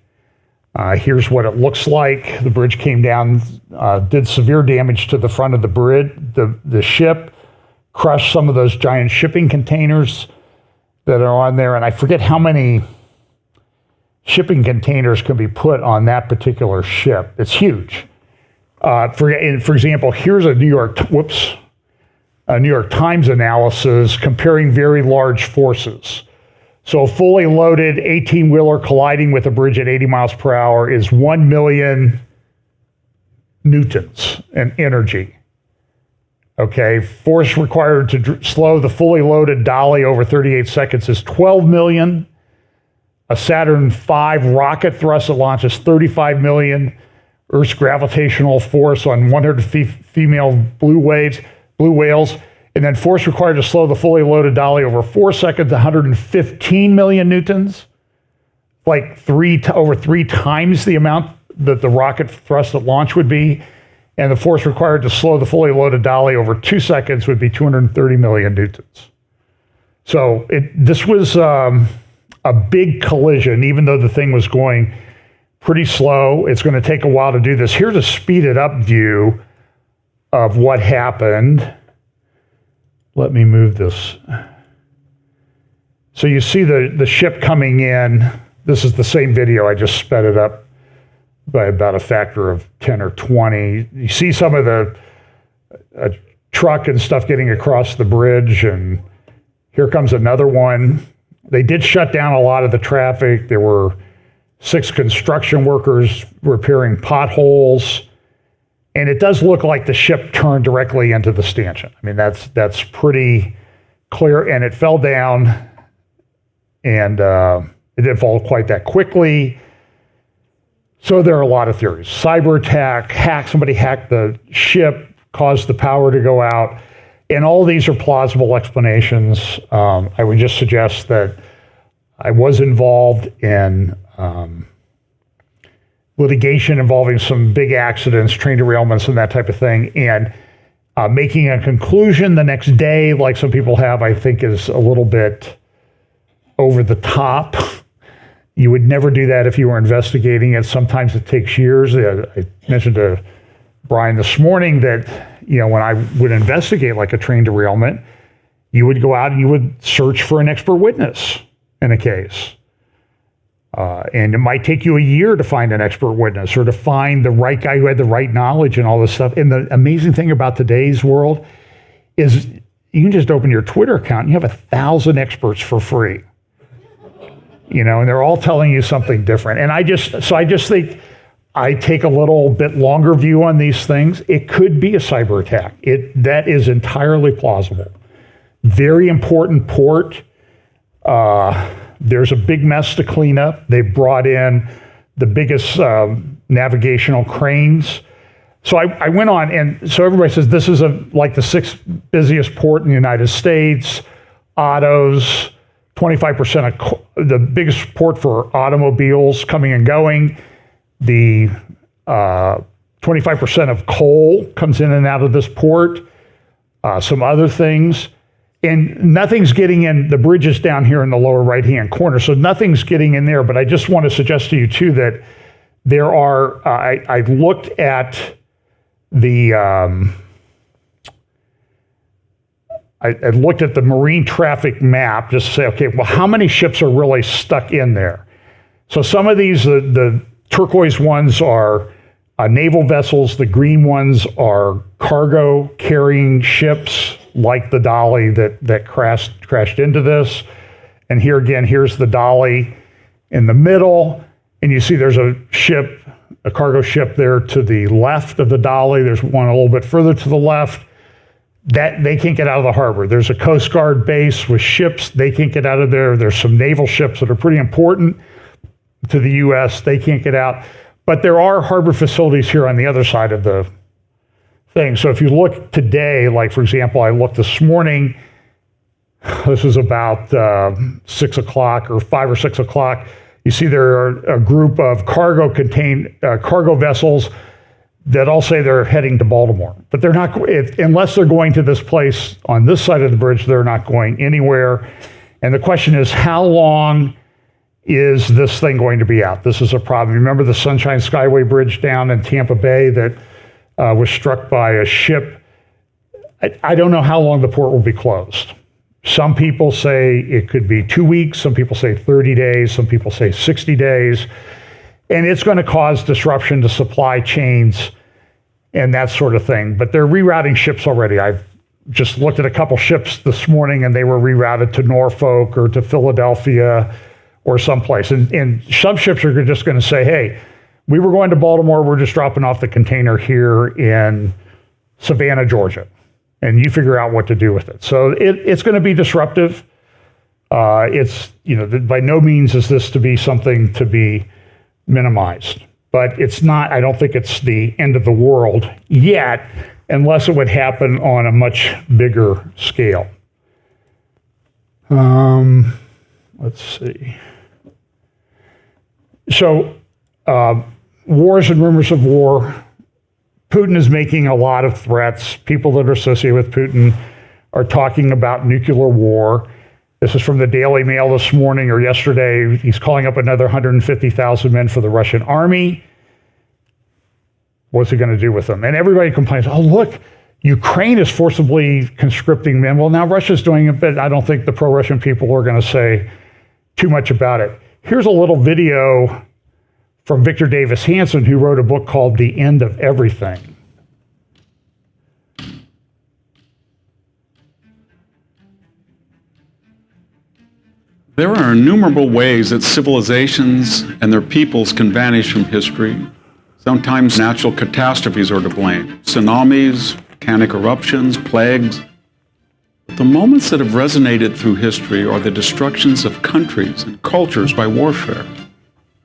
Here's what it looks like. The bridge came down, did severe damage to the front of the bridge. The ship crushed some of those giant shipping containers that are on there. And I forget how many shipping containers can be put on that particular ship. It's huge. For example, here's a New York Times analysis comparing very large forces. So a fully loaded 18-wheeler colliding with a bridge at 80 miles per hour is 1 million newtons in energy. Okay, force required to slow the fully loaded dolly over 38 seconds is 12 million. A Saturn V rocket thrust that launches 35 million. Earth's gravitational force on 100 female blue whales. And then force required to slow the fully loaded dolly over 4 seconds, 115 million newtons, like over three times the amount that the rocket thrust at launch would be. And the force required to slow the fully loaded dolly over 2 seconds would be 230 million newtons. So this was a big collision, even though the thing was going pretty slow. It's going to take a while to do this. Here's a speeded up view of what happened. Let me move this. So you see the ship coming in. This is the same video. I just sped it up by about a factor of 10 or 20. You see some of the truck and stuff getting across the bridge, and here comes another one. They did shut down a lot of the traffic. There were 6 construction workers repairing potholes. And it does look like the ship turned directly into the stanchion. I mean, that's pretty clear. And it fell down, and it didn't fall quite that quickly. So there are a lot of theories. Cyber attack, somebody hacked the ship, caused the power to go out. And all these are plausible explanations. I would just suggest that I was involved in litigation involving some big accidents, train derailments, and that type of thing. And making a conclusion the next day, like some people have, I think is a little bit over the top. You would never do that if you were investigating it. Sometimes it takes years. I mentioned to Brian this morning that, when I would investigate like a train derailment, you would go out and you would search for an expert witness in a case. And it might take you a year to find an expert witness or to find the right guy who had the right knowledge and all this stuff. And the amazing thing about today's world is you can just open your Twitter account and you have 1,000 experts for free. And they're all telling you something different. And I just think I take a little bit longer view on these things. It could be a cyber attack. That is entirely plausible. Very important port. There's a big mess to clean up. They brought in the biggest navigational cranes. So I went on, and so everybody says this is like the sixth busiest port in the United States. Autos, 25% of the biggest port for automobiles coming and going. The 25% of coal comes in and out of this port. Some other things. And nothing's getting in. The bridge is down here in the lower right-hand corner, so nothing's getting in there. But I just want to suggest to you, too, that there are, I looked at the, I looked at the marine traffic map just to say, okay, well, how many ships are really stuck in there? So some of these, the turquoise ones are naval vessels. The green ones are cargo carrying ships like the Dolly that crashed into this. And here again, here's the Dolly in the middle. And you see there's a ship, a cargo ship there to the left of the Dolly. There's one a little bit further to the left. That they can't get out of the harbor. There's a Coast Guard base with ships. They can't get out of there. There's some naval ships that are pretty important to the U.S. They can't get out. But there are harbor facilities here on the other side of the thing. So if you look today, like, for example, I looked this morning, this is about 6 o'clock or 5 or 6 o'clock. You see there are a group of cargo vessels that all say they're heading to Baltimore. But they're not, unless they're going to this place on this side of the bridge, they're not going anywhere. And the question is, how long is this thing going to be out? This is a problem. Remember the Sunshine Skyway Bridge down in Tampa Bay that was struck by a ship? I don't know how long the port will be closed. Some people say it could be 2 weeks. Some people say 30 days. Some people say 60 days. And it's going to cause disruption to supply chains and that sort of thing. But they're rerouting ships already. I've just looked at a couple ships this morning, and they were rerouted to Norfolk or to Philadelphia or someplace. And some ships are just going to say, hey, we were going to Baltimore. We're just dropping off the container here in Savannah, Georgia. And you figure out what to do with it. So it's going to be disruptive. It's, by no means is this to be something to be minimized. But it's not, I don't think it's the end of the world yet, unless it would happen on a much bigger scale. Let's see. So, wars and rumors of war. Putin is making a lot of threats. People that are associated with Putin are talking about nuclear war. This is from the Daily Mail this morning or yesterday. He's calling up another 150,000 men for the Russian army. What's he going to do with them? And everybody complains, oh, look, Ukraine is forcibly conscripting men. Well, now Russia's doing it, but I don't think the pro-Russian people are going to say too much about it. Here's a little video from Victor Davis Hanson, who wrote a book called The End of Everything.
There are innumerable ways that civilizations and their peoples can vanish from history. Sometimes natural catastrophes are to blame. Tsunamis, volcanic eruptions, plagues. But the moments that have resonated through history are the destructions of countries and cultures by warfare.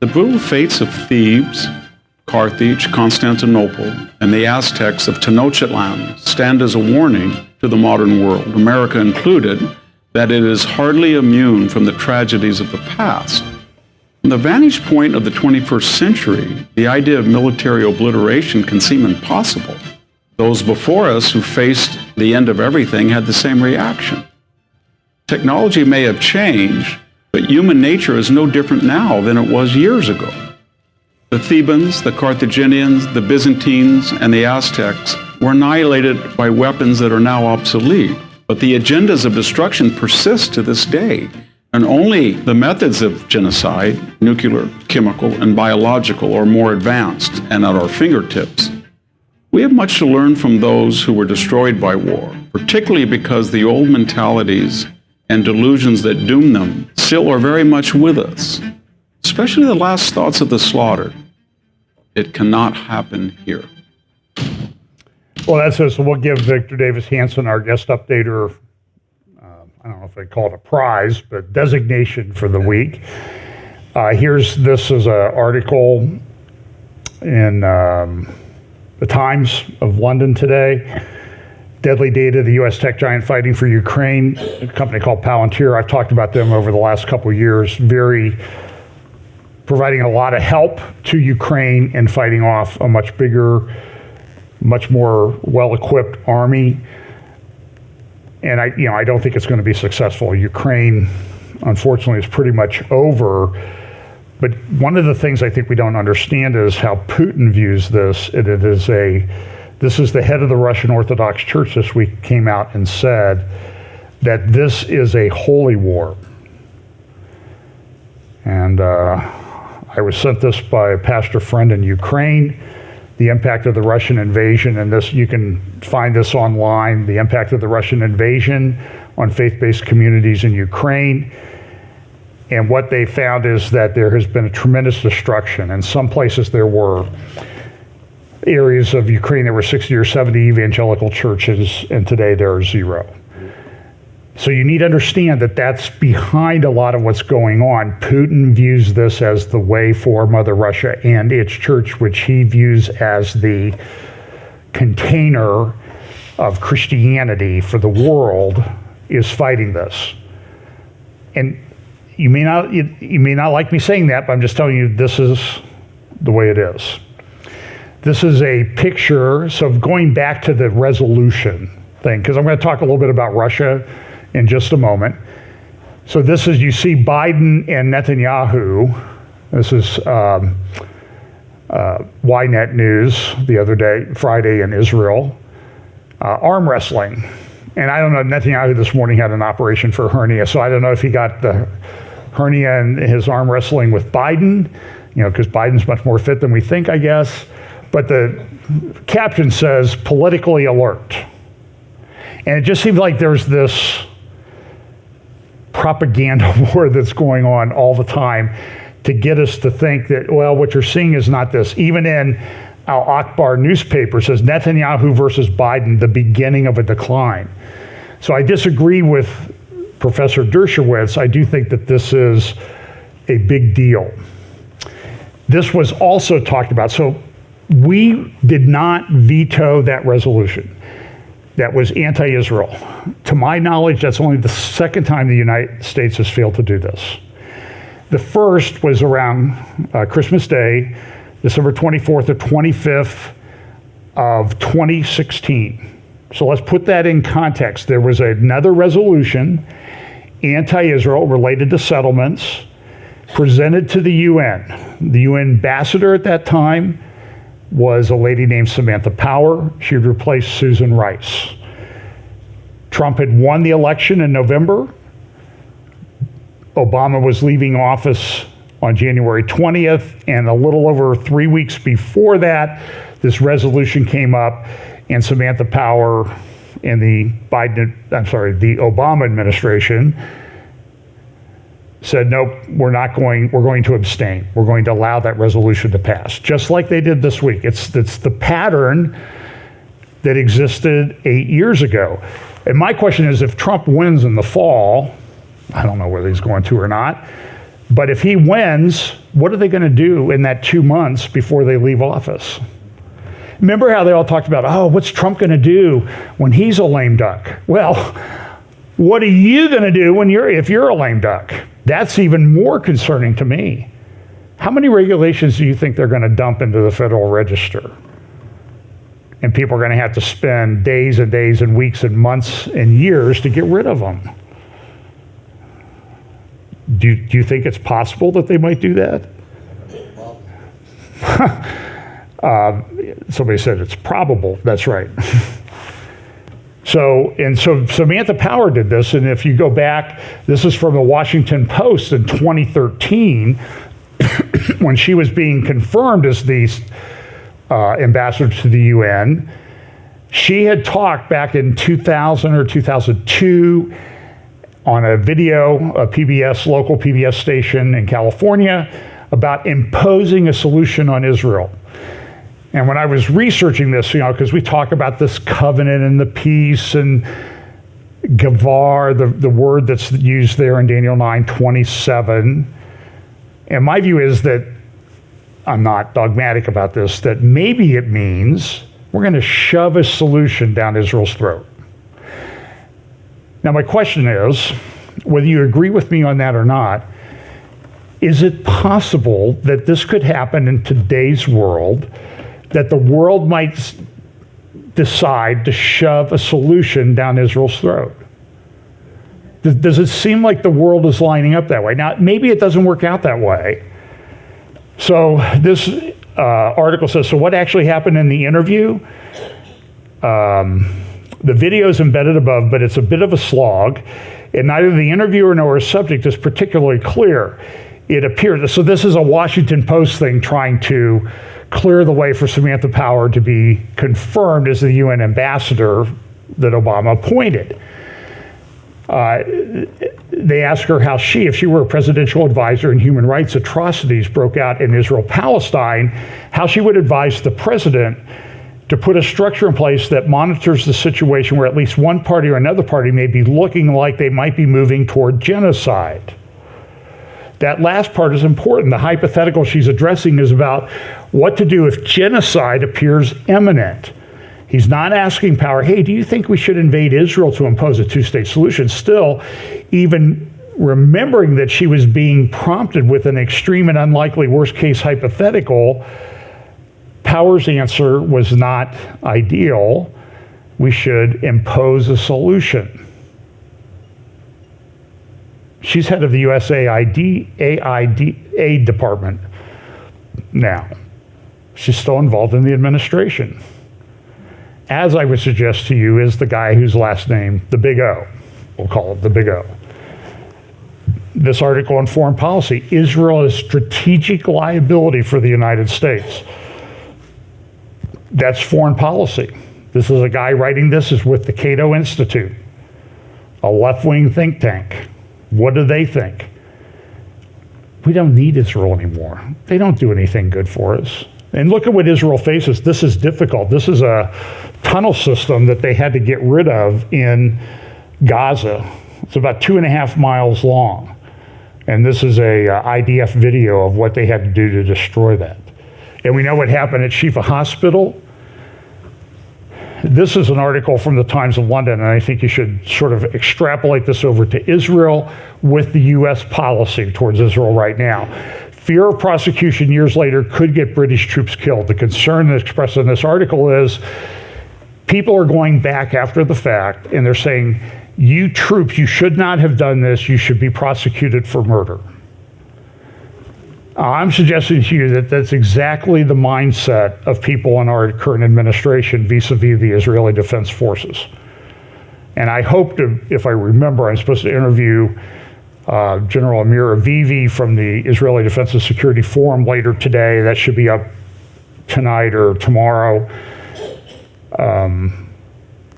The brutal fates of Thebes, Carthage, Constantinople, and the Aztecs of Tenochtitlan stand as a warning to the modern world, America included, that it is hardly immune from the tragedies of the past. From the vantage point of the 21st century, the idea of military obliteration can seem impossible. Those before us who faced the end of everything had the same reaction. Technology may have changed, but human nature is no different now than it was years ago. The Thebans, the Carthaginians, the Byzantines, and the Aztecs were annihilated by weapons that are now obsolete. But the agendas of destruction persist to this day, and only the methods of genocide, nuclear, chemical, and biological, are more advanced and at our fingertips. We have much to learn from those who were destroyed by war, particularly because the old mentalities and delusions that doom them still are very much with us, especially the last thoughts of the slaughtered. It cannot happen here.
Well, that's it. So we'll give Victor Davis Hanson, our guest updater, I don't know if they call it a prize, but designation for the week. This is an article in the Times of London today. Deadly data, the U.S. tech giant fighting for Ukraine, a company called Palantir. I've talked about them over the last couple of years, providing a lot of help to Ukraine in fighting off a much bigger, much more well-equipped army. And I don't think it's going to be successful. Ukraine, unfortunately, is pretty much over. But one of the things I think we don't understand is how Putin views this. This is the head of the Russian Orthodox Church this week came out and said that this is a holy war. And I was sent this by a pastor friend in Ukraine, the impact of the Russian invasion, and this, you can find this online, the impact of the Russian invasion on faith-based communities in Ukraine. And what they found is that there has been a tremendous destruction. In some places there were areas of Ukraine, there were 60 or 70 evangelical churches, and today there are 0. So you need to understand that that's behind a lot of what's going on. Putin views this as the way for Mother Russia and its church, which he views as the container of Christianity for the world, is fighting this. And you may not like me saying that, but I'm just telling you this is the way it is. This is a picture, so going back to the resolution thing, because I'm going to talk a little bit about Russia in just a moment. So this is, you see Biden and Netanyahu. This is Ynet News the other day, Friday in Israel, arm wrestling. And I don't know, Netanyahu this morning had an operation for hernia, so I don't know if he got the hernia in his arm wrestling with Biden, because Biden's much more fit than we think, I guess. But the caption says, politically alert. And it just seems like there's this propaganda war that's going on all the time to get us to think that, well, what you're seeing is not this. Even in Al Akbar newspaper says Netanyahu versus Biden, the beginning of a decline. So I disagree with Professor Dershowitz. I do think that this is a big deal. This was also talked about. So we did not veto that resolution that was anti-Israel. To my knowledge, that's only the second time the United States has failed to do this. The first was around Christmas Day, December 24th or 25th of 2016. So let's put that in context. There was another resolution, anti-Israel, related to settlements, presented to the UN. The UN ambassador at that time was a lady named Samantha Power. She had replaced Susan Rice. Trump had won the election in November. Obama was leaving office on January 20th, and a little over 3 weeks before that, this resolution came up, and Samantha Power and the Obama administration said, nope, we're going to abstain. We're going to allow that resolution to pass, just like they did this week. It's the pattern that existed 8 years ago. And my question is, if Trump wins in the fall, I don't know whether he's going to or not, but if he wins, what are they going to do in that 2 months before they leave office? Remember how they all talked about, oh, what's Trump going to do when he's a lame duck? Well, what are you going to do if you're a lame duck? That's even more concerning to me. How many regulations do you think they're going to dump into the Federal Register? And people are going to have to spend days and days and weeks and months and years to get rid of them. Do you think it's possible that they might do that? Somebody said it's probable. That's right. So Samantha Power did this, and if you go back, this is from the Washington Post in 2013, when she was being confirmed as the ambassador to the UN. She had talked back in 2000 or 2002 on a video, a local PBS station in California, about imposing a solution on Israel. And when I was researching this, because we talk about this covenant and the peace and gavar, the word that's used there in Daniel 9:27. And my view is that, I'm not dogmatic about this, that maybe it means We're going to shove a solution down Israel's throat. Now, my question is, whether you agree with me on that or not, is it possible that this could happen in today's world, that the world might decide to shove a solution down Israel's throat? Does it seem like the world is lining up that way? Now, maybe it doesn't work out that way. So this article says, so what actually happened in the interview? The video is embedded above, but it's a bit of a slog, and neither the interviewer nor his subject is particularly clear. It appears, so this is a Washington Post thing trying to clear the way for Samantha Power to be confirmed as the UN ambassador that Obama appointed. They asked her how if she were a presidential advisor and human rights atrocities broke out in Israel-Palestine, how she would advise the president to put a structure in place that monitors the situation where at least one party or another party may be looking like they might be moving toward genocide. That last part is important. The hypothetical she's addressing is about what to do if genocide appears imminent. He's not asking Power, hey, do you think we should invade Israel to impose a two-state solution? Still, even remembering that she was being prompted with an extreme and unlikely worst-case hypothetical, Power's answer was not ideal. We should impose a solution. She's head of the USAID department now. She's still involved in the administration. As I would suggest to you is the guy whose last name, the Big O. We'll call it the Big O. This article on foreign policy, Israel is strategic liability for the United States. That's foreign policy. This is a guy writing this is with the Cato Institute, a left-wing think tank. What do they think? We don't need Israel anymore. They don't do anything good for us. And look at what Israel faces. This is difficult. This is a tunnel system that they had to get rid of in Gaza. It's about 2.5 miles long. And this is a IDF video of what they had to do to destroy that. And we know what happened at Shifa Hospital. This is an article from the Times of London, and I think you should sort of extrapolate this over to Israel with the U.S. policy towards Israel right now. Fear of prosecution years later could get British troops killed. The concern expressed in this article is people are going back after the fact, and they're saying, you troops, you should not have done this. You should be prosecuted for murder. I'm suggesting to you that that's exactly the mindset of people in our current administration vis-a-vis the Israeli Defense Forces. And I hope to, if I remember, I'm supposed to interview General Amir Avivi from the Israeli Defense and Security Forum later today. That should be up tonight or tomorrow.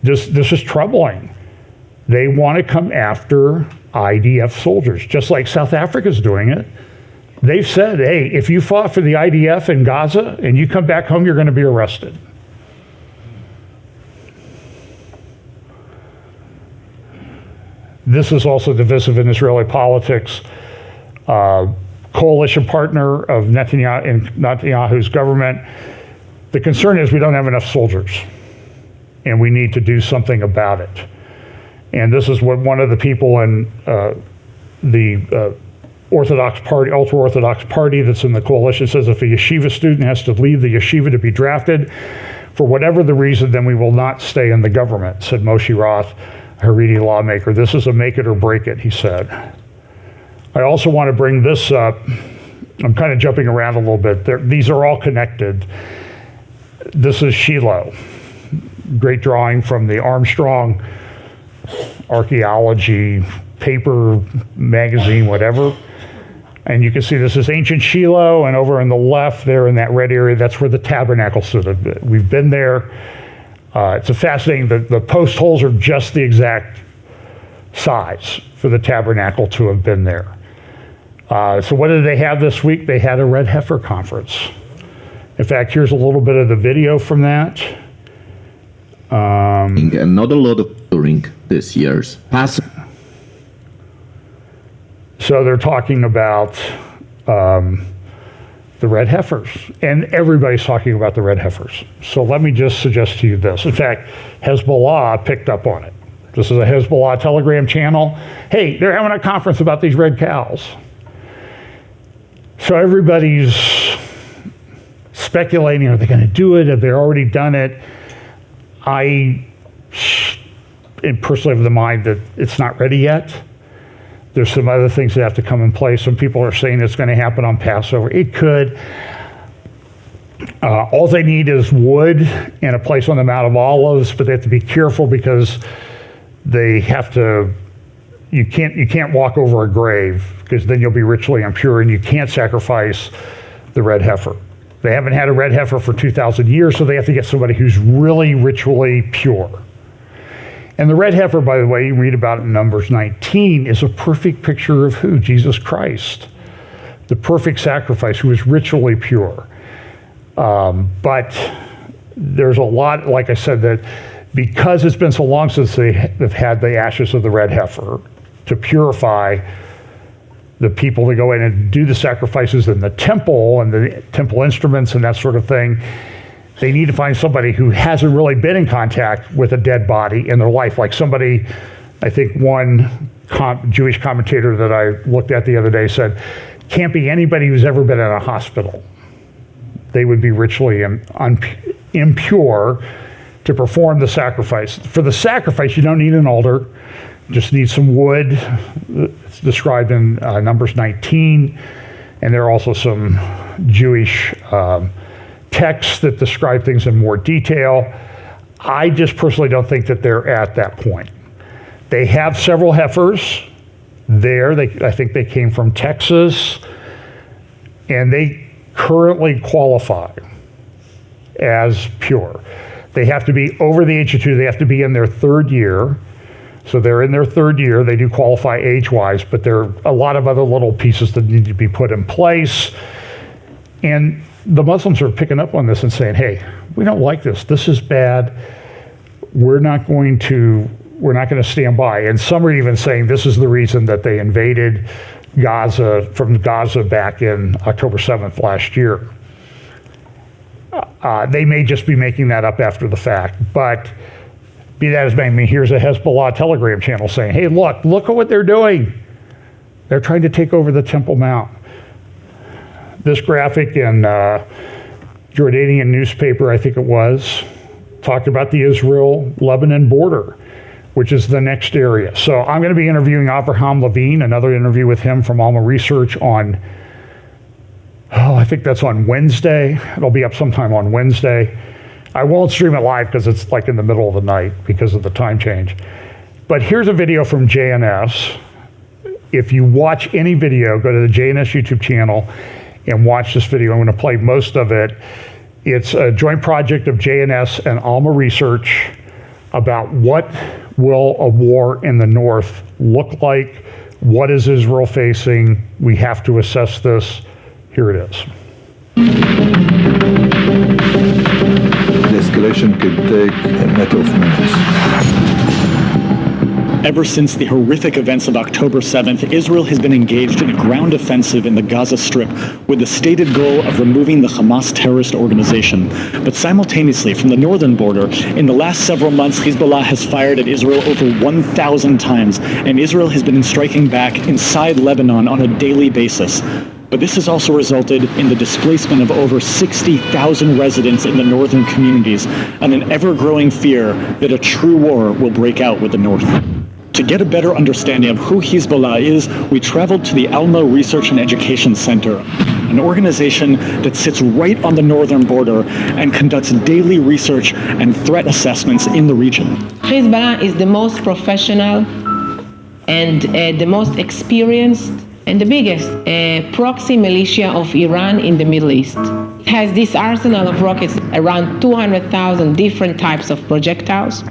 This is troubling. They want to come after IDF soldiers, just like South Africa's doing it. They've said, hey, if you fought for the IDF in Gaza and you come back home, you're going to be arrested. This is also divisive in Israeli politics. Coalition partner of Netanyahu's government. The concern is we don't have enough soldiers, and we need to do something about it. And this is what one of the people in the Orthodox party, ultra-Orthodox party that's in the coalition says if a yeshiva student has to leave the yeshiva to be drafted, for whatever the reason, then we will not stay in the government, said Moshe Roth, a Haredi lawmaker. This is a make it or break it, he said. I also want to bring this up. I'm kind of jumping around a little bit. These are all connected. This is Shiloh. Great drawing from the Armstrong archaeology paper magazine, whatever. And you can see this is ancient Shiloh, and over on the left there in that red area, that's where the tabernacle stood. We've been there. It's a fascinating, the post holes are just the exact size for the tabernacle to have been there. So what did they have this week? They had a Red Heifer Conference. In fact, here's a little bit of the video from that.
And not a lot of during this year's past.
So they're talking about the The red heifers. And everybody's talking about the red heifers. So let me just suggest to you this. In fact, Hezbollah picked up on it. This is a Hezbollah Telegram channel. Hey, they're having a conference about these red cows. So everybody's speculating, are they going to do it? Have they already done it? I am personally of the mind that it's not ready yet. There's some other things that have to come in place. Some people are saying it's going to happen on Passover. It could. All they need is wood and a place on the Mount of Olives, but they have to be careful because they have to. You can't walk over a grave because then you'll be ritually impure, and you can't sacrifice the red heifer. They haven't had a red heifer for 2,000 years, so they have to get somebody who's really ritually pure. And the red heifer, by the way, you read about it in Numbers 19, is a perfect picture of who? Jesus Christ. The perfect sacrifice, who is ritually pure. But there's a lot, like I said, that because it's been so long since they have had the ashes of the red heifer to purify the people to go in and do the sacrifices in the temple and the temple instruments and that sort of thing, they need to find somebody who hasn't really been in contact with a dead body in their life. Like somebody, I think one Jewish commentator that I looked at the other day said, can't be anybody who's ever been in a hospital. They would be ritually impure to perform the sacrifice. For the sacrifice, you don't need an altar. You just need some wood. It's described in Numbers 19. And there are also some Jewish texts that describe things in more detail. I just personally don't think that they're at that point. They have several heifers there. I think they came from Texas. And they currently qualify as pure. They have to be over the age of 2. They have to be in their 3rd year. So they're in their 3rd year. They do qualify age-wise, but there are a lot of other little pieces that need to be put in place. And the Muslims are picking up on this and saying, hey, we don't like this. This is bad. We're not going to stand by. And some are even saying this is the reason that they invaded Gaza back in October 7th last year. They may just be making that up after the fact, but be that as may, here's a Hezbollah Telegram channel saying, hey, look at what they're doing. They're trying to take over the Temple Mount. This graphic in Jordanian newspaper, I think it was, talked about the Israel-Lebanon border, which is the next area. So I'm going to be interviewing Avraham Levine, another interview with him from Alma Research on, I think that's on Wednesday. It'll be up sometime on Wednesday. I won't stream it live because it's like in the middle of the night because of the time change. But here's a video from JNS. If you watch any video, go to the JNS YouTube channel and watch this video. I'm going to play most of it. It's a joint project of JNS and Alma Research about what will a war in the north look like? What is Israel facing? We have to assess this. Here it is.
The escalation could take a matter of minutes.
Ever since the horrific events of October 7th, Israel has been engaged in a ground offensive in the Gaza Strip with the stated goal of removing the Hamas terrorist organization. But simultaneously, from the northern border, in the last several months, Hezbollah has fired at Israel over 1,000 times, and Israel has been striking back inside Lebanon on a daily basis. But this has also resulted in the displacement of over 60,000 residents in the northern communities and an ever-growing fear that a true war will break out with the north. To get a better understanding of who Hezbollah is, we traveled to the Alma Research and Education Center, an organization that sits right on the northern border and conducts daily research and threat assessments in the region.
Hezbollah is the most professional and the most experienced and the biggest proxy militia of Iran in the Middle East. It has this arsenal of rockets, around 200,000 different types of projectiles,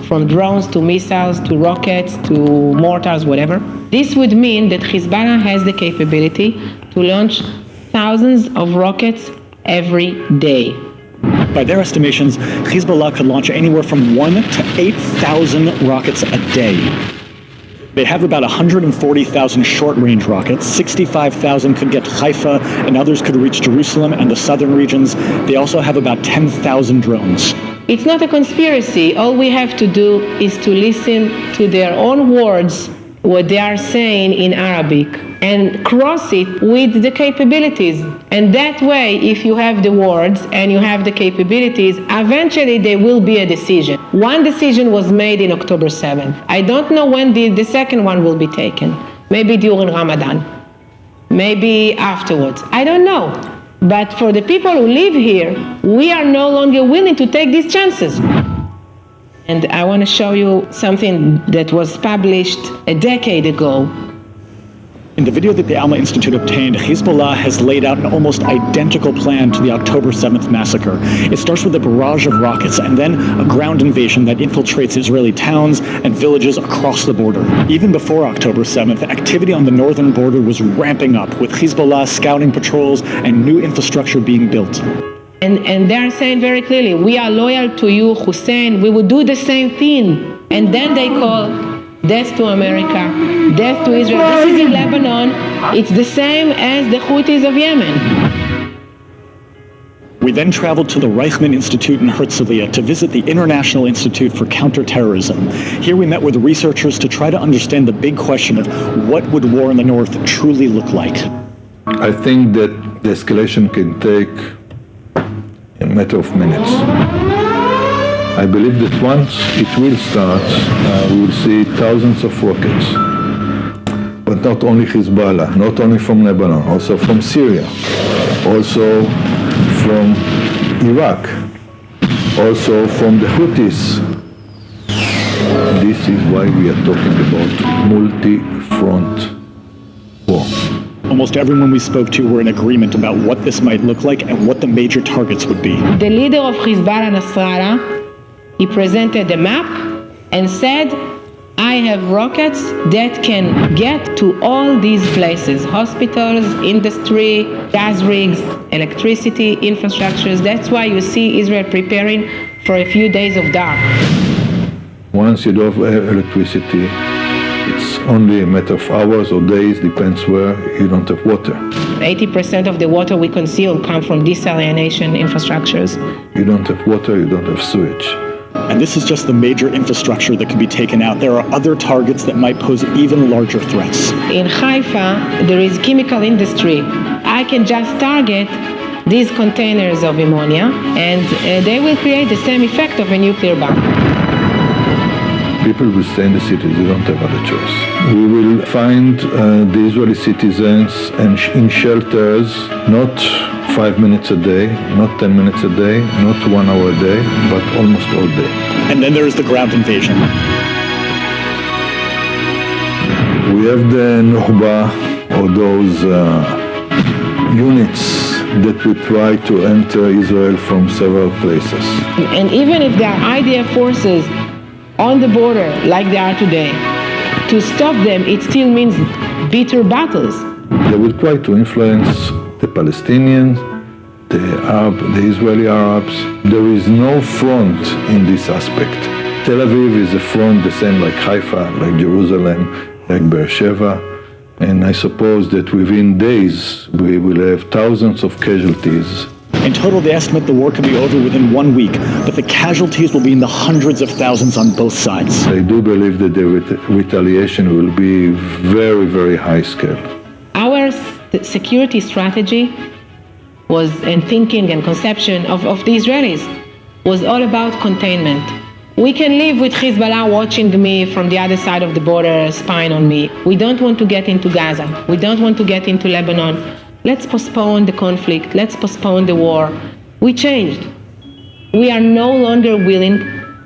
from drones to missiles to rockets to mortars, whatever. This would mean that Hezbollah has the capability to launch thousands of rockets every day.
By their estimations, Hezbollah could launch anywhere from 1,000 to 8,000 rockets a day. They have about 140,000 short-range rockets. 65,000 could get to Haifa, and others could reach Jerusalem and the southern regions. They also have about 10,000 drones.
It's not a conspiracy. All we have to do is to listen to their own words, what they are saying in Arabic, and cross it with the capabilities. And that way, if you have the words and you have the capabilities, eventually there will be a decision. One decision was made in October 7th. I don't know when the second one will be taken. Maybe during Ramadan. Maybe afterwards. I don't know. But for the people who live here, we are no longer willing to take these chances. And I want to show you something that was published a decade ago.
In the video that the Alma Institute obtained, Hezbollah has laid out an almost identical plan to the October 7th massacre. It starts with a barrage of rockets and then a ground invasion that infiltrates Israeli towns and villages across the border. Even before October 7th, activity on the northern border was ramping up, with Hezbollah scouting patrols and new infrastructure being built.
And they're saying very clearly, we are loyal to you, Hussein, we will do the same thing. And then they call death to America, death to Israel. This is in Lebanon. It's the same as the Houthis of Yemen.
We then traveled to the Reichman Institute in Herzliya to visit the International Institute for Counterterrorism. Here we met with researchers to try to understand the big question of what would war in the north truly look like.
I think that the escalation can take a matter of minutes. I believe that once it will start, we will see thousands of rockets. But not only Hezbollah, not only from Lebanon, also from Syria, also from Iraq, also from the Houthis. This is why we are talking about multi-front war.
Almost everyone we spoke to were in agreement about what this might look like and what the major targets would be.
The leader of Hezbollah, Nasrallah, he presented a map and said, I have rockets that can get to all these places, hospitals, industry, gas rigs, electricity, infrastructures. That's why you see Israel preparing for a few days of dark.
Once you don't have electricity, it's only a matter of hours or days, depends where you don't have water.
80% of the water we consume come from desalination infrastructures.
You don't have water, you don't have sewage.
And this is just the major infrastructure that can be taken out. There are other targets that might pose even larger threats.
In Haifa, there is chemical industry. I can just target these containers of ammonia, and they will create the same effect of a nuclear bomb.
People will stay in the cities, they don't have other choice. We will find the Israeli citizens in shelters, not 5 minutes a day, not 10 minutes a day, not 1 hour a day, but almost all day.
And then there is the ground invasion.
We have the Nukhba, or those units that would try to enter Israel from several places.
And even if there are IDF forces on the border like they are today, to stop them, it still means bitter battles.
They will try to influence the Palestinians, the Israeli Arabs. There is no front in this aspect. Tel Aviv is a front the same like Haifa, like Jerusalem, like Beersheba. And I suppose that within days we will have thousands of casualties.
In total, they estimate the war could be over within 1 week, but the casualties will be in the hundreds of thousands on both sides.
I do believe that the retaliation will be very, very high scale.
Our security strategy was, and thinking and conception of the Israelis, was all about containment. We can live with Hezbollah watching me from the other side of the border, spying on me. We don't want to get into Gaza. We don't want to get into Lebanon. Let's postpone the conflict. Let's postpone the war. We changed. We are no longer willing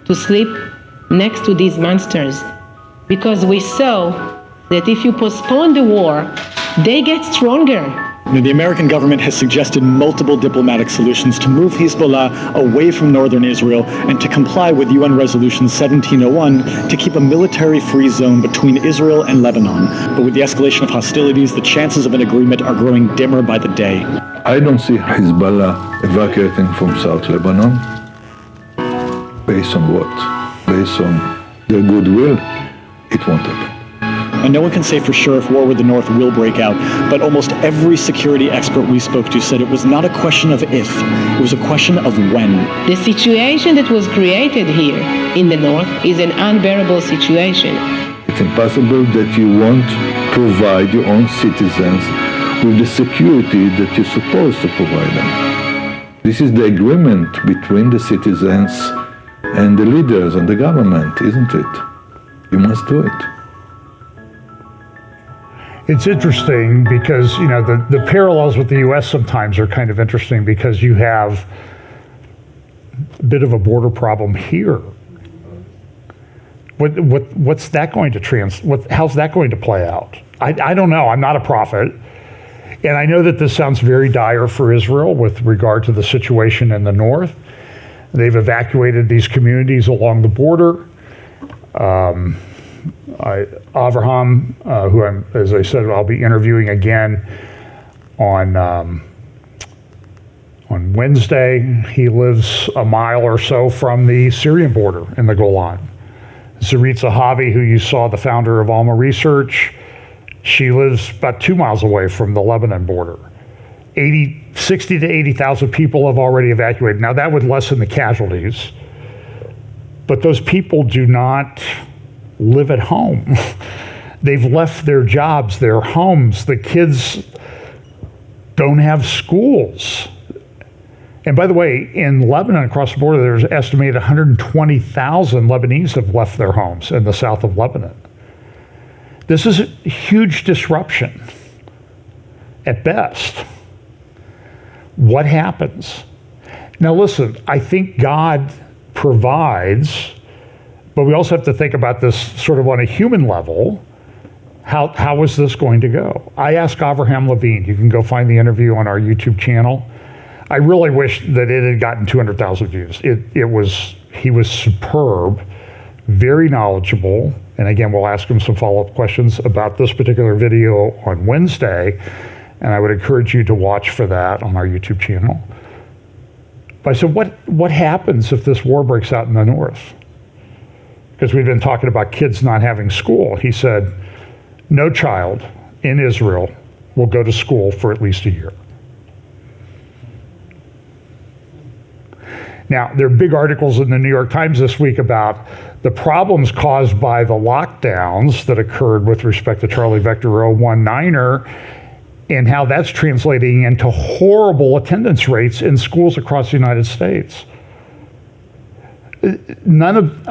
to sleep next to these monsters because we saw that if you postpone the war, they get stronger.
The American government has suggested multiple diplomatic solutions to move Hezbollah away from northern Israel and to comply with UN Resolution 1701 to keep a military-free zone between Israel and Lebanon. But with the escalation of hostilities, the chances of an agreement are growing dimmer by the day.
I don't see Hezbollah evacuating from South Lebanon. Based on what? Based on their goodwill? It won't happen.
And no one can say for sure if war with the North will break out, but almost every security expert we spoke to said it was not a question of if, it was a question of when.
The situation that was created here in the North is an unbearable situation.
It's impossible that you won't provide your own citizens with the security that you're supposed to provide them. This is the agreement between the citizens and the leaders and the government, isn't it? You must do it.
It's interesting because, the parallels with the U.S. sometimes are kind of interesting because you have a bit of a border problem here. What's that going to how's that going to play out? I don't know. I'm not a prophet. And I know that this sounds very dire for Israel with regard to the situation in the north. They've evacuated these communities along the border. Avraham, who as I said, I'll be interviewing again on Wednesday. He lives a mile or so from the Syrian border in the Golan. Zarit Zahavi, who you saw, the founder of Alma Research, she lives about 2 miles away from the Lebanon border. 60 to 80,000 people have already evacuated. Now that would lessen the casualties, but those people do not live at home. They've left their jobs, their homes. The kids don't have schools. And by the way, in Lebanon, across the border, there's estimated 120,000 Lebanese have left their homes in the south of Lebanon. This is a huge disruption at best. What happens? Now listen, I think God provides, but we also have to think about this sort of on a human level. How is this going to go? I asked Avraham Levine. You can go find the interview on our YouTube channel. I really wish that it had gotten 200,000 views. He was superb, very knowledgeable. And again, we'll ask him some follow-up questions about this particular video on Wednesday. And I would encourage you to watch for that on our YouTube channel. But I said, what happens if this war breaks out in the north? Because we've been talking about kids not having school. He said, no child in Israel will go to school for at least a year. Now, there are big articles in the New York Times this week about the problems caused by the lockdowns that occurred with respect to Charlie Vector 019er and how that's translating into horrible attendance rates in schools across the United States. None of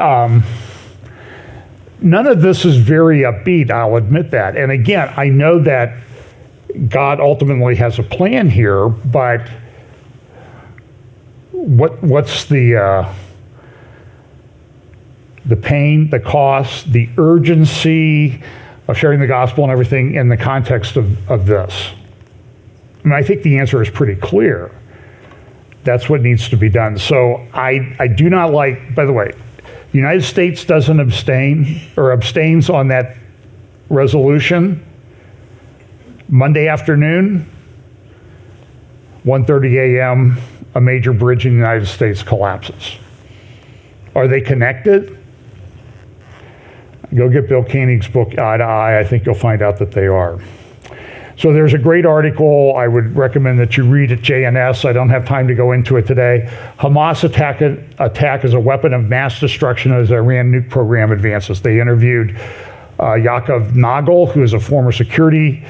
this is very upbeat, I'll admit that. And again, I know that God ultimately has a plan here, but what's the pain, the cost, the urgency of sharing the gospel and everything in the context of this? I mean, I think the answer is pretty clear. That's what needs to be done. So I do not like, by the way, the United States doesn't abstain or abstains on that resolution. Monday afternoon, 1:30 a.m., a major bridge in the United States collapses. Are they connected? Go get Bill Koenig's book, Eye to Eye. I think you'll find out that they are. So there's a great article. I would recommend that you read at JNS. I don't have time to go into it today. Hamas attack as a weapon of mass destruction as Iran nuke program advances. They interviewed Yaakov Nagel, who is a former security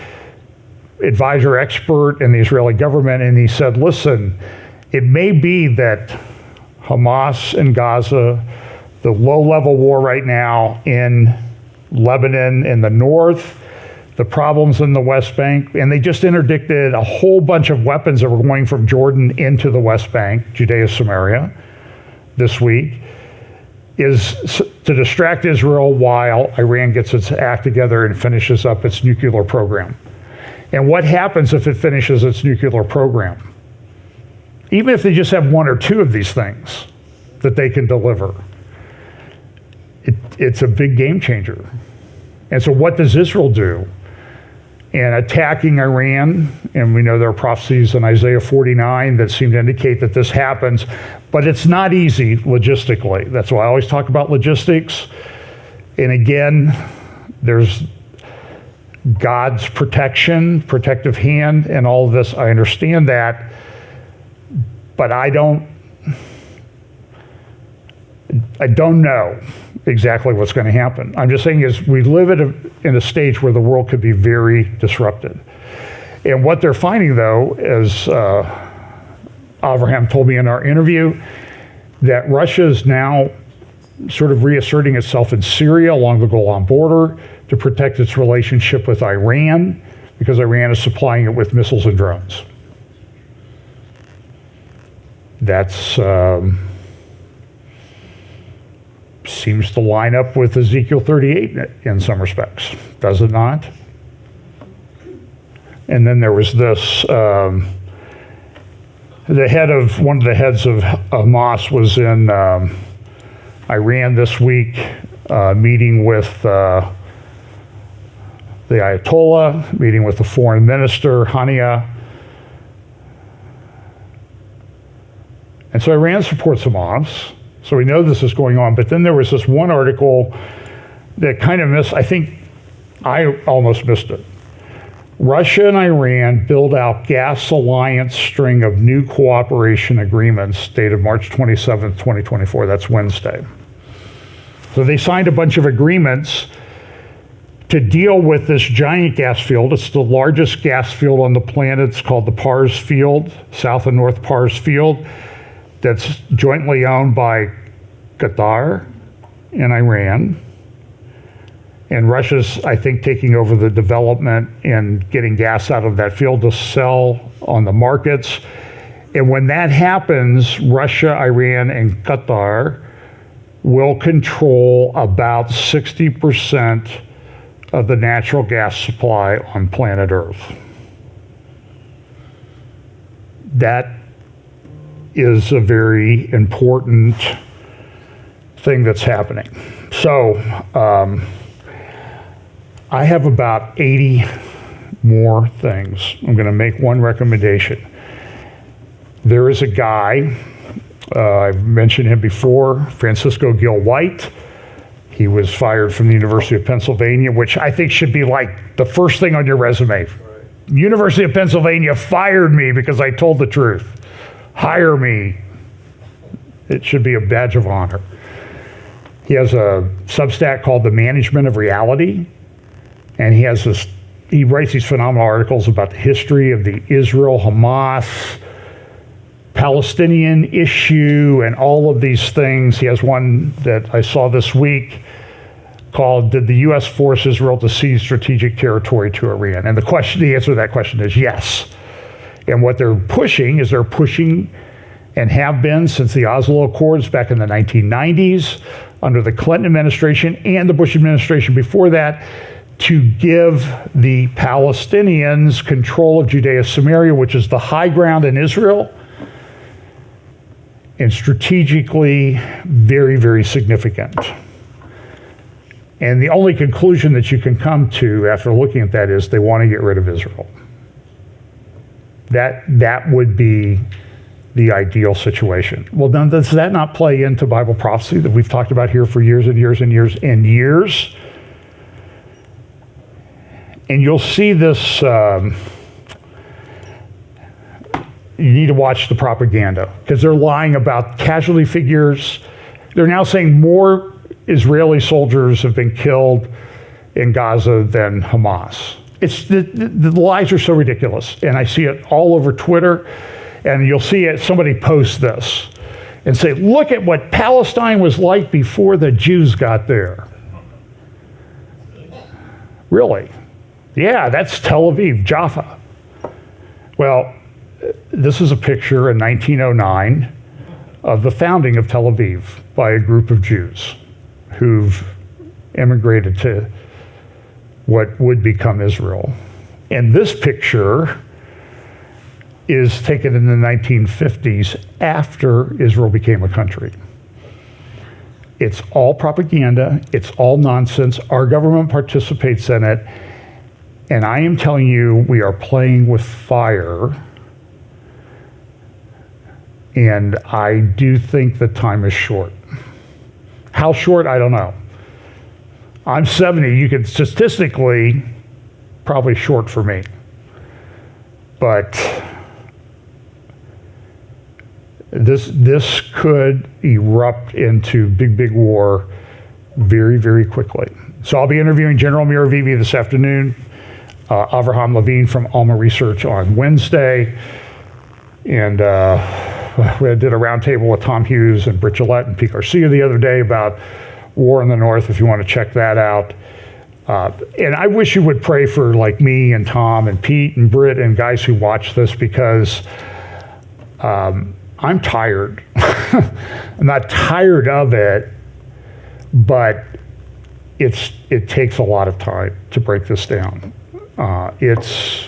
advisor expert in the Israeli government, and he said, listen, it may be that Hamas in Gaza, the low-level war right now in Lebanon in the north, the problems in the West Bank, and they just interdicted a whole bunch of weapons that were going from Jordan into the West Bank, Judea, Samaria, this week, is to distract Israel while Iran gets its act together and finishes up its nuclear program. And what happens if it finishes its nuclear program? Even if they just have one or two of these things that they can deliver, it's a big game changer. And so what does Israel do? And attacking Iran, and we know there are prophecies in Isaiah 49 that seem to indicate that this happens, but it's not easy logistically. That's why I always talk about logistics. And again, there's God's protection, protective hand, and all of this. I understand that, but I don't know exactly what's going to happen. I'm just saying is we live in a stage where the world could be very disrupted. And what they're finding, though, as Avraham told me in our interview, that Russia is now sort of reasserting itself in Syria along the Golan border to protect its relationship with Iran, because Iran is supplying it with missiles and drones. That's seems to line up with Ezekiel 38 in some respects, does it not? And then there was this, one of the heads of Hamas was in Iran this week, meeting with the Ayatollah, meeting with the foreign minister, Hania. And so Iran supports Hamas. So we know this is going on. But then there was this one article that kind of I think I almost missed it. Russia and Iran build out gas alliance string of new cooperation agreements dated March 27th, 2024. That's Wednesday. So they signed a bunch of agreements to deal with this giant gas field. It's the largest gas field on the planet. It's called the Pars Field, South and North Pars Field, that's jointly owned by Qatar and Iran. And Russia's, I think, taking over the development and getting gas out of that field to sell on the markets. And when that happens, Russia, Iran, and Qatar will control about 60% of the natural gas supply on planet Earth. That is a very important thing that's happening. So I have about 80 more things. I'm going to make one recommendation. There is a guy, I've mentioned him before, Francisco Gil White. He was fired from the University of Pennsylvania, which I think should be like the first thing on your resume. Right. University of Pennsylvania fired me because I told the truth. Hire me. It should be a badge of honor. He has a Substack called The Management of Reality, and he writes these phenomenal articles about the history of the Israel-Hamas, Palestinian issue, and all of these things. He has one that I saw this week called, Did the U.S. Force Israel to Cede Strategic Territory to Iran? And the answer to that question is yes. And what they're pushing and have been since the Oslo Accords back in the 1990s, under the Clinton administration and the Bush administration before that, to give the Palestinians control of Judea-Samaria, which is the high ground in Israel, and strategically very, very significant. And the only conclusion that you can come to after looking at that is they want to get rid of Israel. That would be the ideal situation. Well, then does that not play into Bible prophecy that we've talked about here for years and years and years and years? And you'll see this, you need to watch the propaganda because they're lying about casualty figures. They're now saying more Israeli soldiers have been killed in Gaza than Hamas. The lies are so ridiculous, and I see it all over Twitter, and you'll see it, somebody post this and say, look at what Palestine was like before the Jews got there. Really? Yeah, that's Tel Aviv, Jaffa. Well, this is a picture in 1909 of the founding of Tel Aviv by a group of Jews who've immigrated to what would become Israel. And this picture is taken in the 1950s after Israel became a country. It's all propaganda. It's all nonsense. Our government participates in it. And I am telling you, we are playing with fire. And I do think the time is short. How short, I don't know. I'm 70. You can statistically, probably short for me. But this could erupt into big war very, very quickly. So I'll be interviewing General Miravivi this afternoon, Avraham Levine from Alma Research on Wednesday, and we did a roundtable with Tom Hughes and Britt Gillette and Pete Garcia the other day about war in the North, if you want to check that out. And I wish you would pray for like me and Tom and Pete and Britt and guys who watch this, because I'm tired. I'm not tired of it, but it takes a lot of time to break this down. It's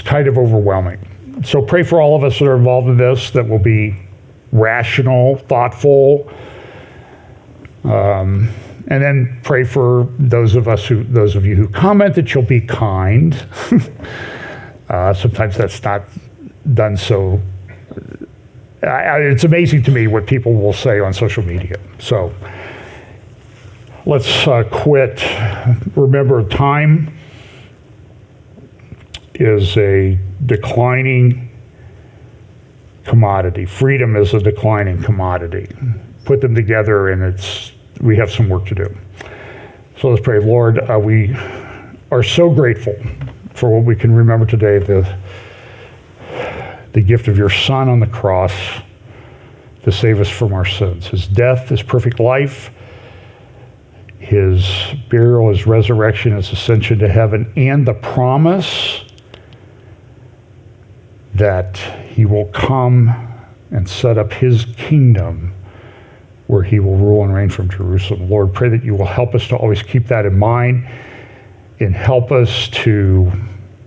kind of overwhelming. So pray for all of us that are involved in this, that will be rational, thoughtful, and then pray for those of you who comment, that you'll be kind. Sometimes that's not done so. It's amazing to me what people will say on social media. So let's quit. Remember, time is a declining commodity. Freedom is a declining commodity. Put them together, and we have some work to do. So let's pray. Lord, we are so grateful for what we can remember today, the gift of your Son on the cross to save us from our sins. His death, his perfect life, his burial, his resurrection, his ascension to heaven, and the promise that he will come and set up his kingdom where he will rule and reign from Jerusalem. Lord, pray that you will help us to always keep that in mind, and help us to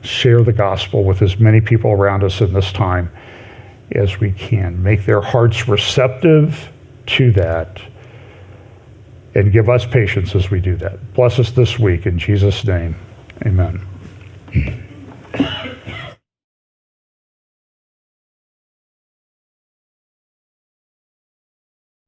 share the gospel with as many people around us in this time as we can. Make their hearts receptive to that, and give us patience as we do that. Bless us this week in Jesus' name. Amen.